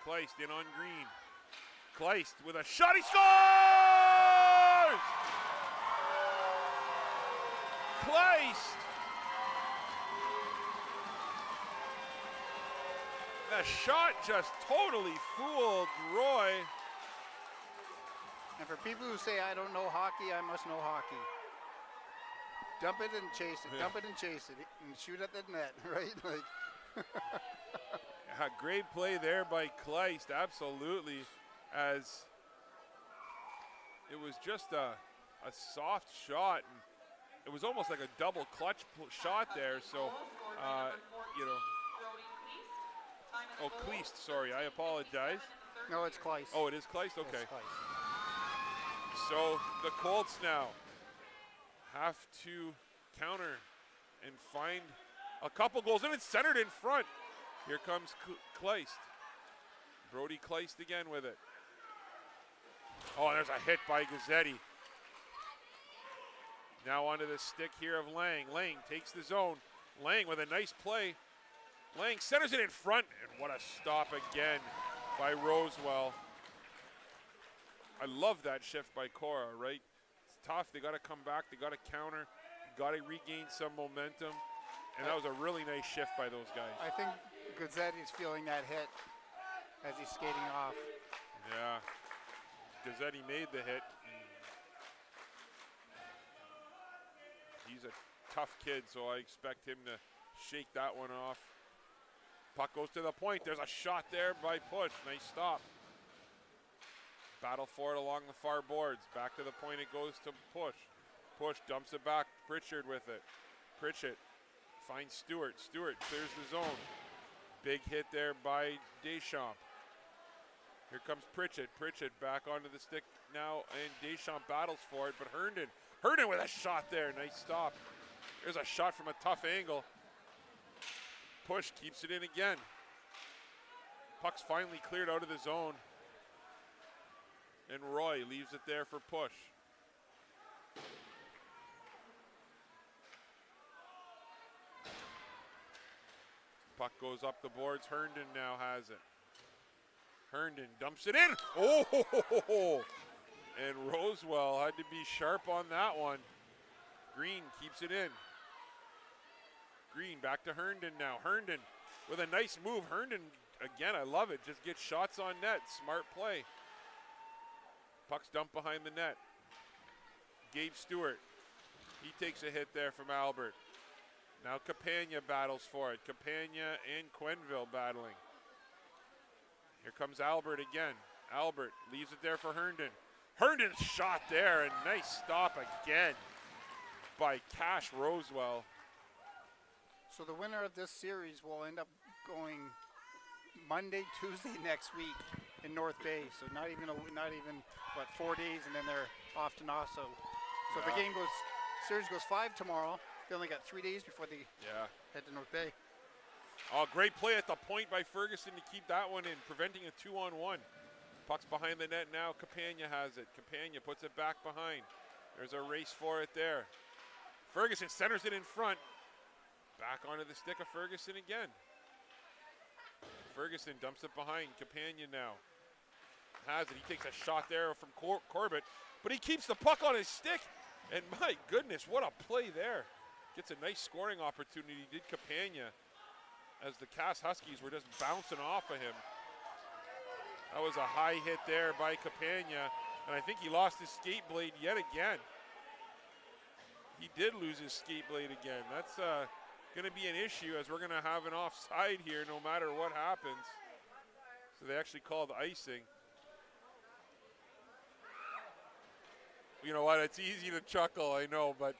Kleiss in on Green. Kleiss with a shot. He scores! Kleiss. The shot just totally fooled Roy. And for people who say I don't know hockey, I must know hockey. Dump it and chase it. Yeah. Dump it and chase it, and shoot at the net, right? A great play there by Kleiss, absolutely. As it was just a soft shot. And it was almost like a double clutch shot there. So, Oh, Kleiss, sorry, I apologize. No, it's Kleiss. Oh, it is Kleiss? Okay. It's Kleiss. So the Colts now have to counter and find a couple goals, and it's centered in front. Here comes Kleiss. Brody Kleiss again with it. Oh, there's a hit by Gazzetti. Now onto the stick here of Lang. Lang takes the zone. Lang with a nice play. Lang centers it in front, and what a stop again by Rosewell. I love that shift by Korah, right? It's tough. They got to come back. They got to counter. Got to regain some momentum. And that was a really nice shift by those guys. I think Gazzetti's feeling that hit as he's skating off. Yeah. Gazzetti made the hit. He's a tough kid, so I expect him to shake that one off. Puck goes to the point. There's a shot there by Push. Nice stop. Battle for it along the far boards. Back to the point it goes to Push. Push dumps it back. Pritchard with it. Pritchard finds Stewart. Stewart clears the zone. Big hit there by Deschamps. Here comes Pritchard. Pritchard back onto the stick now, and Deschamps battles for it, but Herndon with a shot there. Nice stop. There's a shot from a tough angle. Push keeps it in again. Puck's finally cleared out of the zone. And Roy leaves it there for Push. Puck goes up the boards. Herndon now has it. Herndon dumps it in. Oh! And Rosewell had to be sharp on that one. Green keeps it in. Green back to Herndon now. Herndon with a nice move. Herndon, again, I love it. Just gets shots on net. Smart play. Puck's dumped behind the net. Gabe Stewart. He takes a hit there from Albert. Now Capagna battles for it. Capagna and Quenneville battling. Here comes Albert again. Albert leaves it there for Herndon. Herndon's shot there, and nice stop again by Cash Rosewell. So the winner of this series will end up going Monday, Tuesday next week in North Bay. So not even 4 days, and then they're off to Nassau. So if the series goes 5 tomorrow, they only got 3 days before they head to North Bay. Oh, great play at the point by Ferguson to keep that one in, preventing a 2-on-1. Puck's behind the net now. Campagna has it. Campagna puts it back behind. There's a race for it there. Ferguson centers it in front. Back onto the stick of Ferguson again. Ferguson dumps it behind. Campagna now has it. He takes a shot there from Corbett, but he keeps the puck on his stick. And my goodness, what a play there. Gets a nice scoring opportunity, did Campagna, as the CASS Huskies were just bouncing off of him. That was a high hit there by Campagna, and I think he lost his skate blade yet again. He did lose his skate blade again. That's going to be an issue, as we're going to have an offside here no matter what happens. So they actually called icing. You know what? It's easy to chuckle, I know, but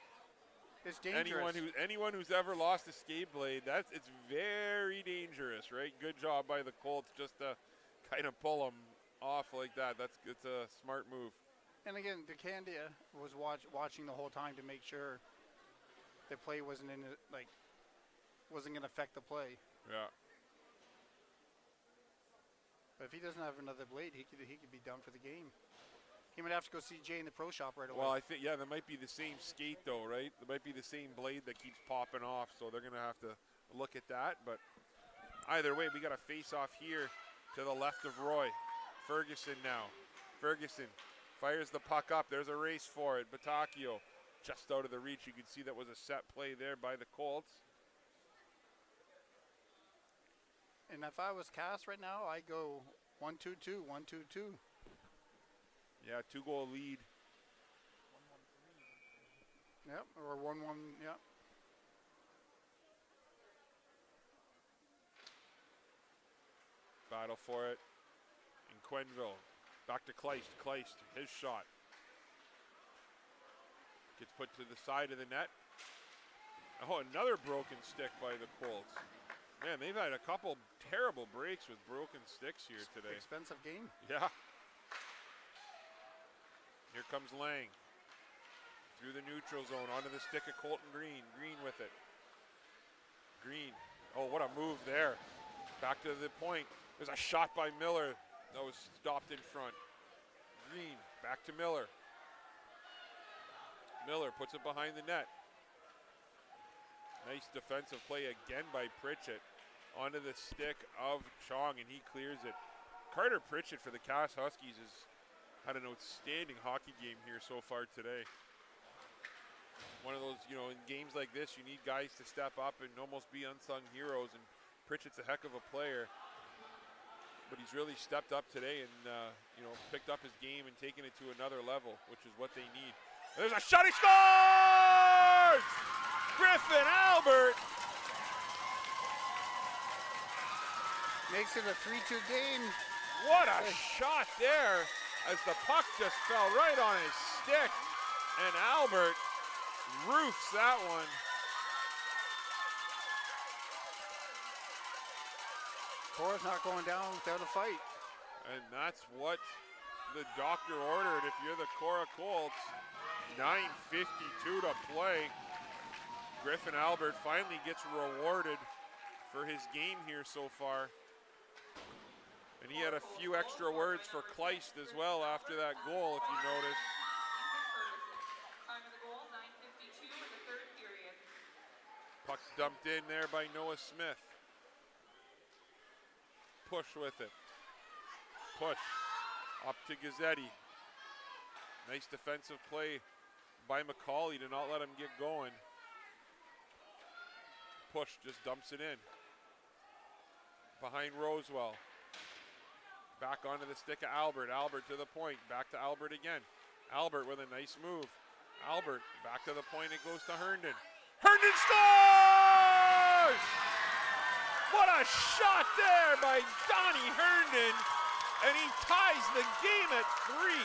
it's dangerous. Anyone who's ever lost a skate blade, it's very dangerous, right? Good job by the Colts just to kind of pull them off like that. It's a smart move. And again, DeCandia was watching the whole time to make sure the play wasn't going to affect the play. Yeah. But if he doesn't have another blade, he could be done for the game. He might have to go see Jay in the pro shop right away. Well, I think, there might be the same skate though, right? There might be the same blade that keeps popping off, so they're going to have to look at that. But either way, we got a face-off here to the left of Roy. Ferguson now. Ferguson fires the puck up. There's a race for it. Batacchio just out of the reach. You can see that was a set play there by the Colts. And if I was CASS right now, I'd go 1-2-2, 1-2-2. Yeah, 2-goal lead. 1-1-3. Yep, or 1-1, yep. Battle for it in Quenneville. Back to Kleist. Kleist, his shot. Gets put to the side of the net. Oh, another broken stick by the Colts. Man, they've had a couple terrible breaks with broken sticks here today. Expensive game. Yeah. Here comes Lang. Through the neutral zone, onto the stick of Colton Green. Green with it. Green. Oh, what a move there. Back to the point. There's a shot by Miller that was stopped in front. Green, back to Miller. Miller puts it behind the net. Nice defensive play again by Pritchett. Onto the stick of Chong, and he clears it. Carter Pritchett for the CASS Huskies has had an outstanding hockey game here so far today. One of those, in games like this, you need guys to step up and almost be unsung heroes, and Pritchett's a heck of a player. But he's really stepped up today and, picked up his game and taken it to another level, which is what they need. There's a shot, he scores! Griffin Albert makes it a 3-2 game. What a shot there, as the puck just fell right on his stick, and Albert roofs that one. Korah's not going down without a fight. And that's what the doctor ordered if you're the Korah Colts. 9:52 to play. Griffin Albert finally gets rewarded for his game here so far. And he had a few extra words for Kleist as well after that goal, if you noticed. Time of the goal, 9:52 in the third period. Puck's dumped in there by Noah Smith. Push with it. Push up to Gazzetti. Nice defensive play by McCauley to not let him get going. Push just dumps it in. Behind Rosewell. Back onto the stick of Albert. Albert to the point. Back to Albert again. Albert with a nice move. Albert back to the point. It goes to Herndon. Herndon scores! What a shot there by Donnie Herndon. And he ties the game at 3.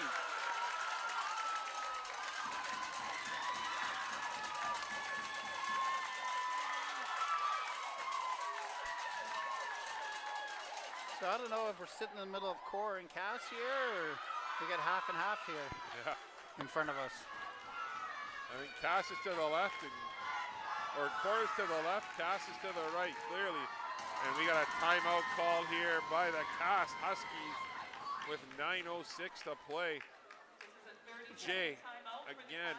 So I don't know if we're sitting in the middle of Korah and CASS here, or we got half and half here in front of us. I think CASS is to the left, or Korah's to the left, CASS is to the right, clearly. And we got a timeout call here by the CASS Huskies with 9:06 to play. Jay, again,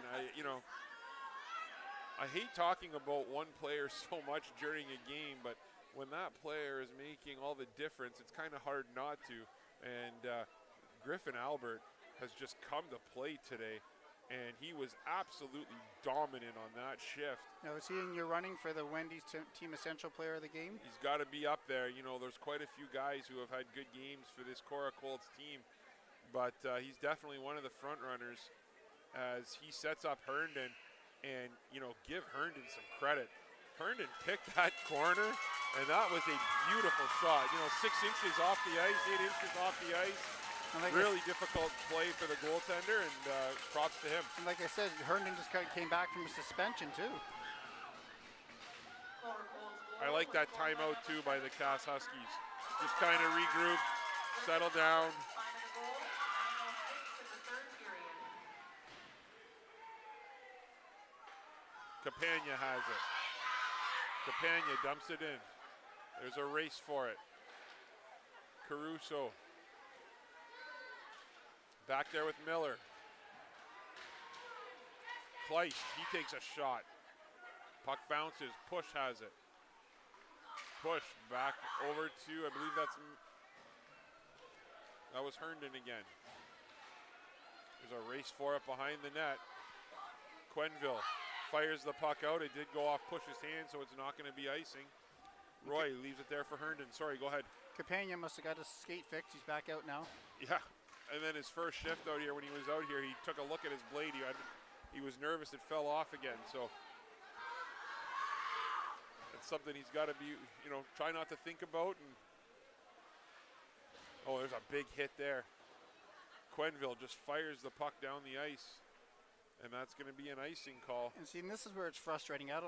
I hate talking about one player so much during a game, but when that player is making all the difference, it's kind of hard not to. And Griffin Albert has just come to play today, and he was absolutely dominant on that shift. Now, is he in your running for the Wendy's Team Essential Player of the Game? He's got to be up there. You know, there's quite a few guys who have had good games for this Korah Colts team, but he's definitely one of the front runners as he sets up Herndon. And, you know, give Herndon some credit. Herndon picked that corner, and that was a beautiful shot. You know, 6 inches off the ice, 8 inches off the ice. Really difficult play for the goaltender, and props to him. And like I said, Herndon just came back from a suspension, too. I like that timeout, too, by the CASS Huskies. Just kind of regroup, settle down. Campagna has it. Campagna dumps it in. There's a race for it. Caruso. Back there with Miller. Kleist, he takes a shot. Puck bounces. Push has it. Push back over to, I believe that was Herndon again. There's a race for it behind the net. Quenneville fires the puck out. It did go off Push's hand, so it's not going to be icing. Roy leaves it there for Herndon. Sorry, go ahead. Campagna must have got his skate fixed. He's back out now. Yeah, and then his first shift out here, when he was out here, he took a look at his blade. He was nervous it fell off again, so it's something he's got to be, you know, try not to think about. And oh, there's a big hit there. Quenneville just fires the puck down the ice. And that's going to be an icing call. And see, and this is where it's frustrating. It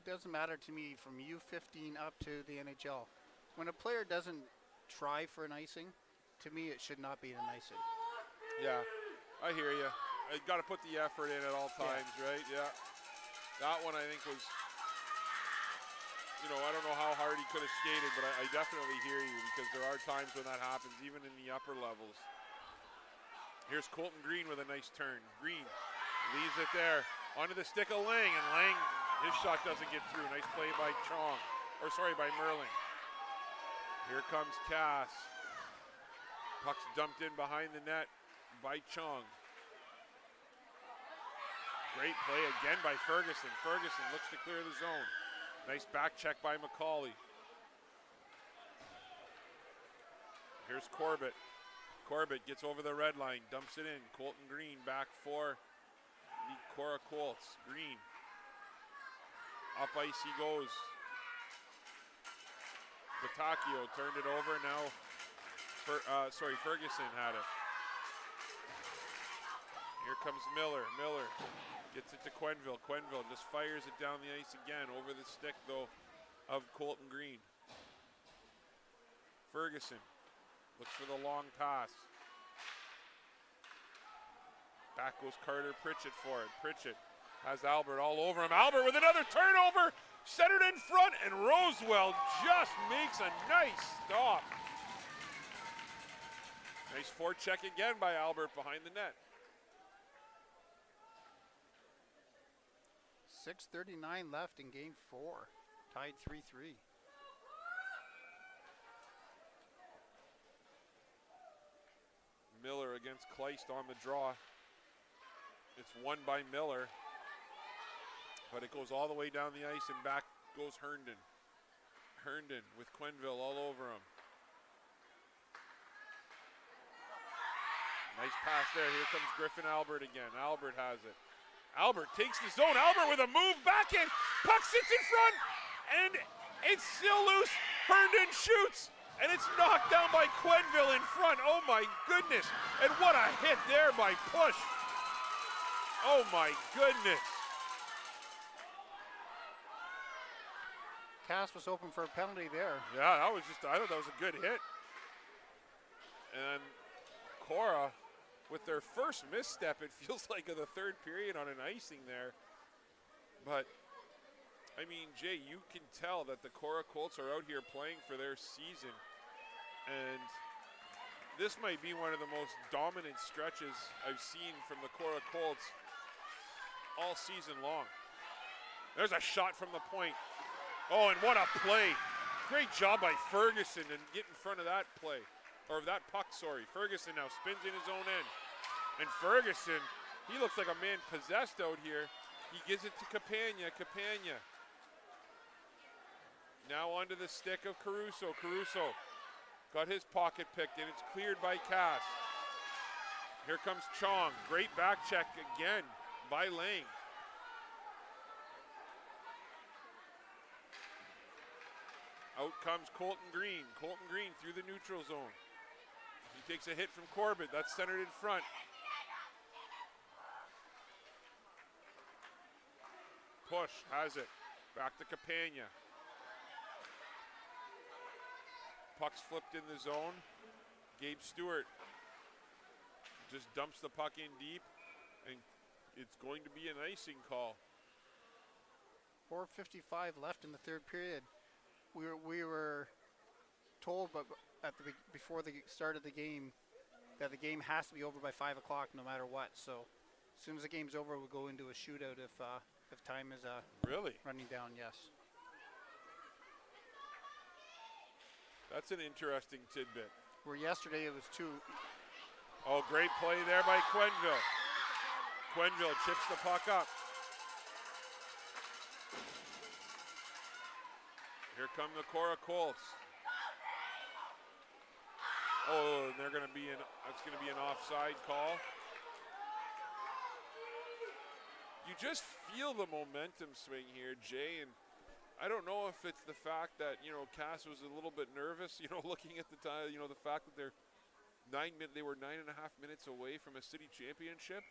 doesn't matter to me from U15 up to the NHL. When a player doesn't try for an icing, to me it should not be an icing. Yeah, I hear you. I got to put the effort in at all times, right? Yeah. That one I think was, you know, I don't know how hard he could have skated, but I definitely hear you, because there are times when that happens, even in the upper levels. Here's Colton Green with a nice turn. Green leaves it there onto the stick of Lang, and Lang, his shot doesn't get through. Nice play by by Merling. Here comes CASS. Puck's dumped in behind the net by Chong. Great play again by Ferguson. Ferguson looks to clear the zone. Nice back check by McCauley. Here's Corbett. Corbett gets over the red line, dumps it in. Colton Green back for the Korah Colts. Green. Up ice he goes. Batacchio turned it over. Now, Ferguson had it. Here comes Miller. Miller gets it to Quenneville. Quenneville just fires it down the ice again, over the stick, though, of Colton Green. Ferguson looks for the long pass. Back goes Carter Pritchett for it. Pritchett has Albert all over him. Albert with another turnover. Centered in front, and Rosewell just makes a nice stop. Nice forecheck again by Albert behind the net. 6:39 left in game 4. Tied 3-3. Miller against Kleist on the draw. It's won by Miller, but it goes all the way down the ice, and back goes Herndon. Herndon with Quenneville all over him. Nice pass there. Here comes Griffin Albert again. Albert has it. Albert takes the zone. Albert with a move back in. Puck sits in front, and it's still loose. Herndon shoots. And it's knocked down by Quenneville in front. Oh my goodness. And what a hit there by Push. Oh my goodness. Cass was hoping for a penalty there. Yeah, that was just, I thought that was a good hit. And Korah, with their first misstep, it feels like of the third period on an icing there. But, I mean, Jay, you can tell that the Korah Colts are out here playing for their season. And this might be one of the most dominant stretches I've seen from the Korah Colts all season long. There's a shot from the point. Oh, and what a play. Great job by Ferguson to get in front of that play. Or that puck, sorry. Ferguson now spins in his own end. And Ferguson, he looks like a man possessed out here. He gives it to Campagna. Campagna. Now onto the stick of Caruso. Caruso got his pocket picked, and it's cleared by Cass. Here comes Chong. Great back check again by Lang. Out comes Colton Green. Colton Green through the neutral zone. He takes a hit from Corbett. That's centered in front. Push, has it. Back to Campagna. Puck's flipped in the zone. Gabe Stewart just dumps the puck in deep, and it's going to be an icing call. 4:55 left in the third period. We were told, but before the start of the game, that the game has to be over by 5 o'clock, no matter what. So, as soon as the game's over, we'll go into a shootout if time is really running down. Yes. That's an interesting tidbit. Where yesterday it was 2. Oh, great play there by Quenneville. Quenneville chips the puck up. Here come the Korah Colts. Oh, and that's going to be an offside call. You just feel the momentum swing here, Jay, and I don't know if it's the fact that, Cass was a little bit nervous, looking at the time, the fact that they were 9.5 minutes away from a city championship,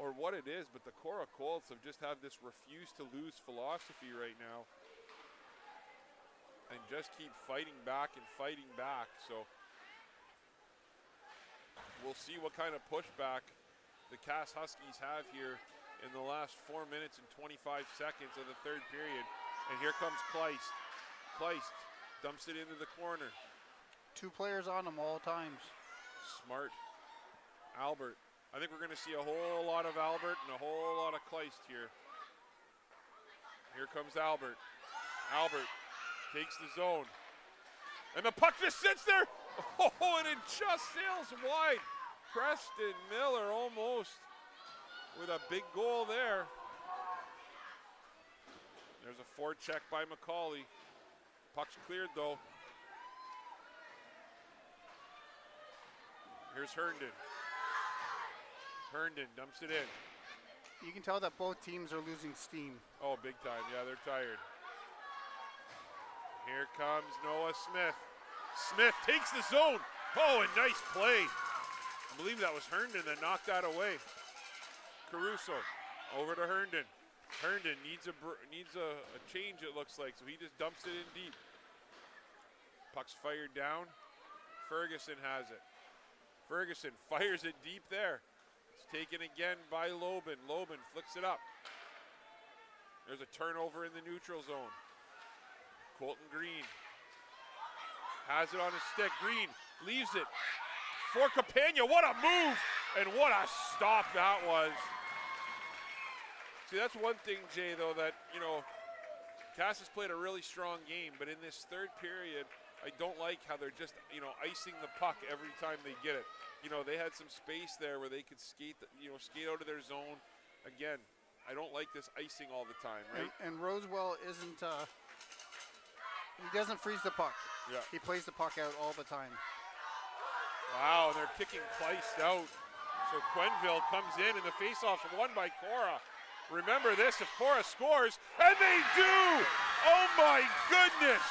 or what it is, but the Korah Colts have just have this refuse to lose philosophy right now and just keep fighting back and fighting back. So we'll see what kind of pushback the CASS Huskies have here in the last 4 minutes and 25 seconds of the third period. And here comes Kleist. Kleist dumps it into the corner. 2 players on him all times. Smart. Albert. I think we're going to see a whole lot of Albert and a whole lot of Kleist here. Here comes Albert. Albert takes the zone. And the puck just sits there. Oh, and it just sails wide. Preston Miller almost with a big goal there. There's a forecheck by McCauley. Puck's cleared though. Here's Herndon. Herndon dumps it in. You can tell that both teams are losing steam. Oh, big time. Yeah, they're tired. Here comes Noah Smith. Smith takes the zone. Oh, a nice play. I believe that was Herndon that knocked that away. Caruso over to Herndon. Herndon needs a change, it looks like, so he just dumps it in deep. Puck's fired down. Ferguson has it. Ferguson fires it deep there. It's taken again by Lobin. Lobin flicks it up. There's a turnover in the neutral zone. Colton Green has it on his stick. Green leaves it for Campagna. What a move and what a stop that was. See, that's one thing, Jay, though, that, Cass has played a really strong game, but in this third period, I don't like how they're just, icing the puck every time they get it. They had some space there where they could skate out of their zone. Again, I don't like this icing all the time, right? And Rosewell isn't, he doesn't freeze the puck. Yeah. He plays the puck out all the time. Wow, and they're kicking Kleist out. So Quenneville comes in, and the faceoff's won by Korah. Remember this, if Korah scores, and they do! Oh my goodness!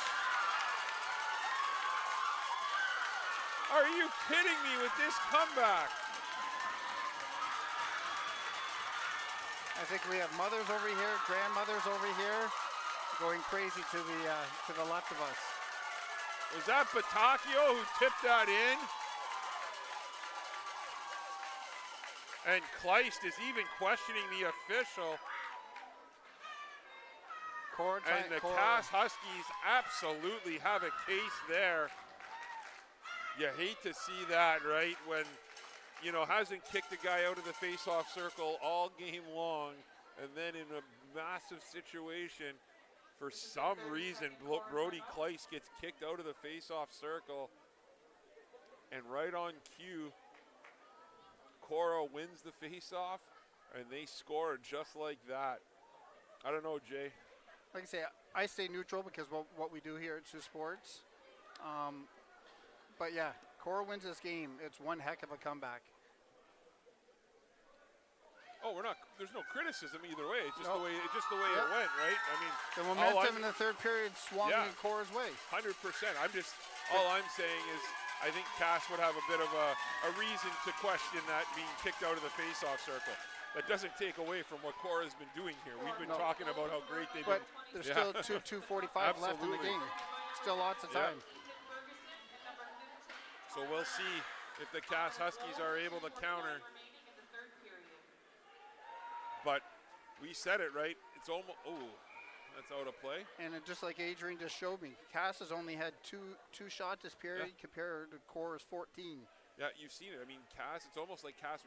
Are you kidding me with this comeback? I think we have mothers over here, grandmothers over here. going crazy to the left of us. Was that Batacchio who tipped that in? And Kleist is even questioning the official. And the CASS Huskies absolutely have a case there. You hate to see that, right? When, you know, hasn't kicked a guy out of the face-off circle all game long, and then in a massive situation, for some reason, Brody Kleist gets kicked out of the face-off circle, and right on cue, Korah wins the face-off, and they score just like that. I don't know, Jay. Like I say, I stay neutral because what we do here at Sioux Sports. But yeah, Korah wins this game. It's one heck of a comeback. Oh, there's no criticism either way. It's just the way it went, right? I mean, the momentum in the third period swung in Korah's way. 100%. All I'm saying is I think CASS would have a bit of a reason to question that being kicked out of the face-off circle. That doesn't take away from what Korah's been doing here. We've been talking about how great they've been. But there's still 2:45 left in the game. Still lots of time. So we'll see if the CASS Huskies are able to counter. But we said it, right? It's almost, that's out of play. And just like Adrian just showed me, CASS has only had two shots this period compared to Korah's 14. Yeah, you've seen it. I mean, CASS, it's almost like CASS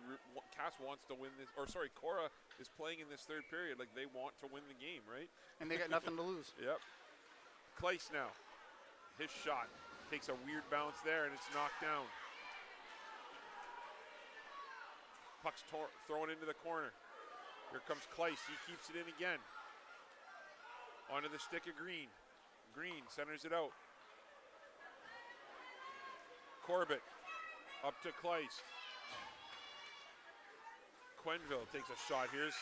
wants to win this, Korah is playing in this third period like they want to win the game, right? And they got nothing to lose. Yep. Kleist now, his shot takes a weird bounce there, and it's knocked down. Puck's thrown into the corner. Here comes Kleist, he keeps it in again. Onto the stick of Green. Green centers it out. Corbett. Up to Kleist. Quenneville takes a shot. Here's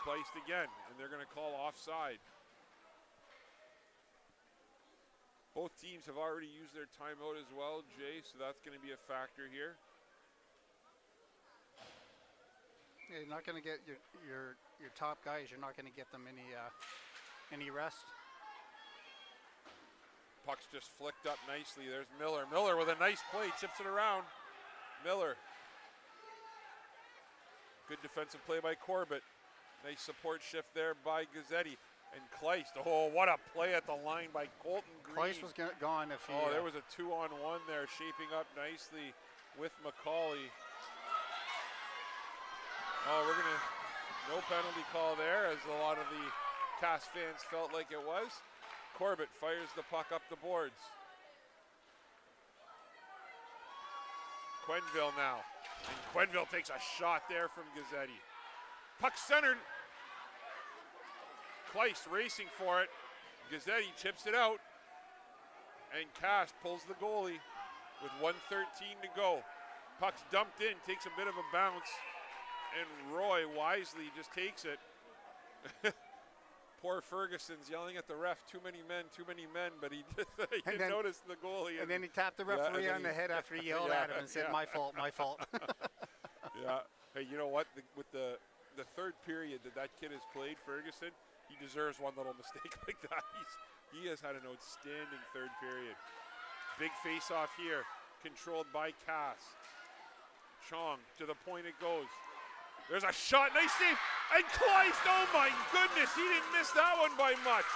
Kleist again, and they're going to call offside. Both teams have already used their timeout as well, Jay, so that's going to be a factor here. Yeah, you're not going to get your top guys. You're not going to get them any rest. Puck's just flicked up nicely. There's Miller. Miller with a nice play, chips it around. Miller. Good defensive play by Corbett. Nice support shift there by Gazzetti. And Kleist. Oh, what a play at the line by Colton Green. Kleist was gone if he... Oh, there was a 2-on-1 there, shaping up nicely with McCauley. Oh, we're going to... No penalty call there, as a lot of the CASS fans felt like it was. Corbett fires the puck up the boards. Quenneville now. And Quenneville takes a shot there from Gazzetti. Puck centered. Kleist racing for it. Gazzetti chips it out. And CASS pulls the goalie with 1:13 to go. Puck's dumped in, takes a bit of a bounce. And Roy wisely just takes it. Poor Ferguson's yelling at the ref, too many men, but he didn't notice the goalie. And then he tapped the referee on the head after he yelled at him and said, my fault. Yeah. Hey, you know what? With the third period that kid has played, Ferguson, he deserves one little mistake like that. He has had an outstanding third period. Big face-off here, controlled by CASS. Chong, to the point it goes. There's a shot, nice save, and Kleist, oh my goodness, he didn't miss that one by much.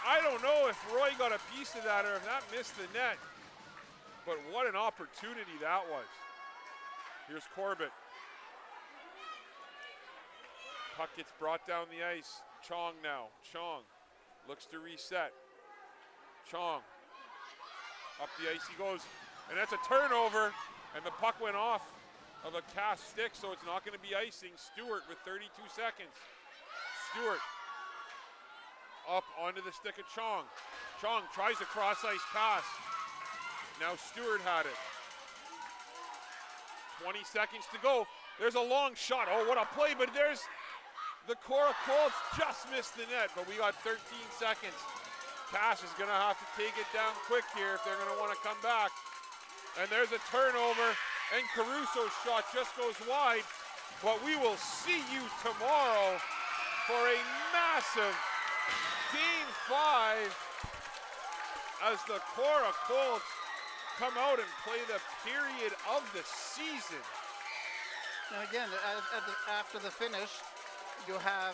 I don't know if Roy got a piece of that or if that missed the net, but what an opportunity that was. Here's Corbett. Puck gets brought down the ice. Chong now, Chong looks to reset. Chong, up the ice he goes, and that's a turnover, and the puck went off of a CASS stick, so it's not going to be icing. Stewart with 32 seconds. Stewart up onto the stick of Chong. Chong tries to cross ice pass. Now Stewart had it. 20 seconds to go. There's a long shot. Oh, what a play, but there's the Korah Colts just missed the net, but we got 13 seconds. CASS is going to have to take it down quick here if they're going to want to come back. And there's a turnover. And Caruso's shot just goes wide, but we will see you tomorrow for a massive Game 5 as the Korah Colts come out and play the period of the season. And again, after the finish, you have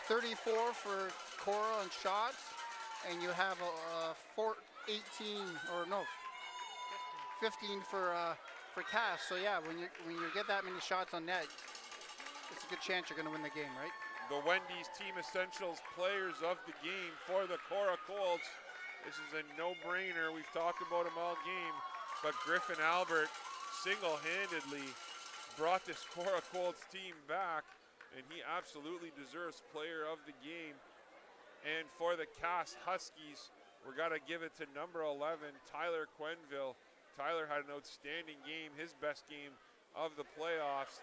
34 for Korah on shots, and you have 15 for CASS. So yeah, when you get that many shots on net, it's a good chance you're going to win the game, right? The Wendy's Team Essentials players of the game for the Korah Colts. This is a no-brainer. We've talked about them all game, but Griffin Albert single-handedly brought this Korah Colts team back, and he absolutely deserves player of the game. And for the CASS Huskies, we're going to give it to number 11, Tyler Quenville. Tyler had an outstanding game, his best game of the playoffs.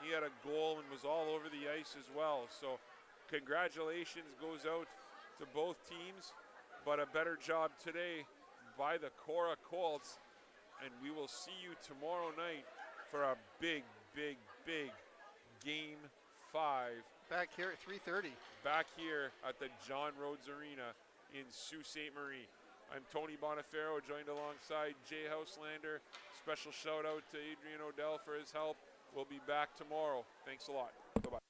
He had a goal and was all over the ice as well. So congratulations goes out to both teams, but a better job today by the Korah Colts. And we will see you tomorrow night for a big, big, big Game 5. Back here at 3:30. Back here at the John Rhodes Arena in Sault Ste. Marie. I'm Tony Bonifero, joined alongside Jay Houselander. Special shout out to Adrian Odell for his help. We'll be back tomorrow. Thanks a lot. Bye-bye.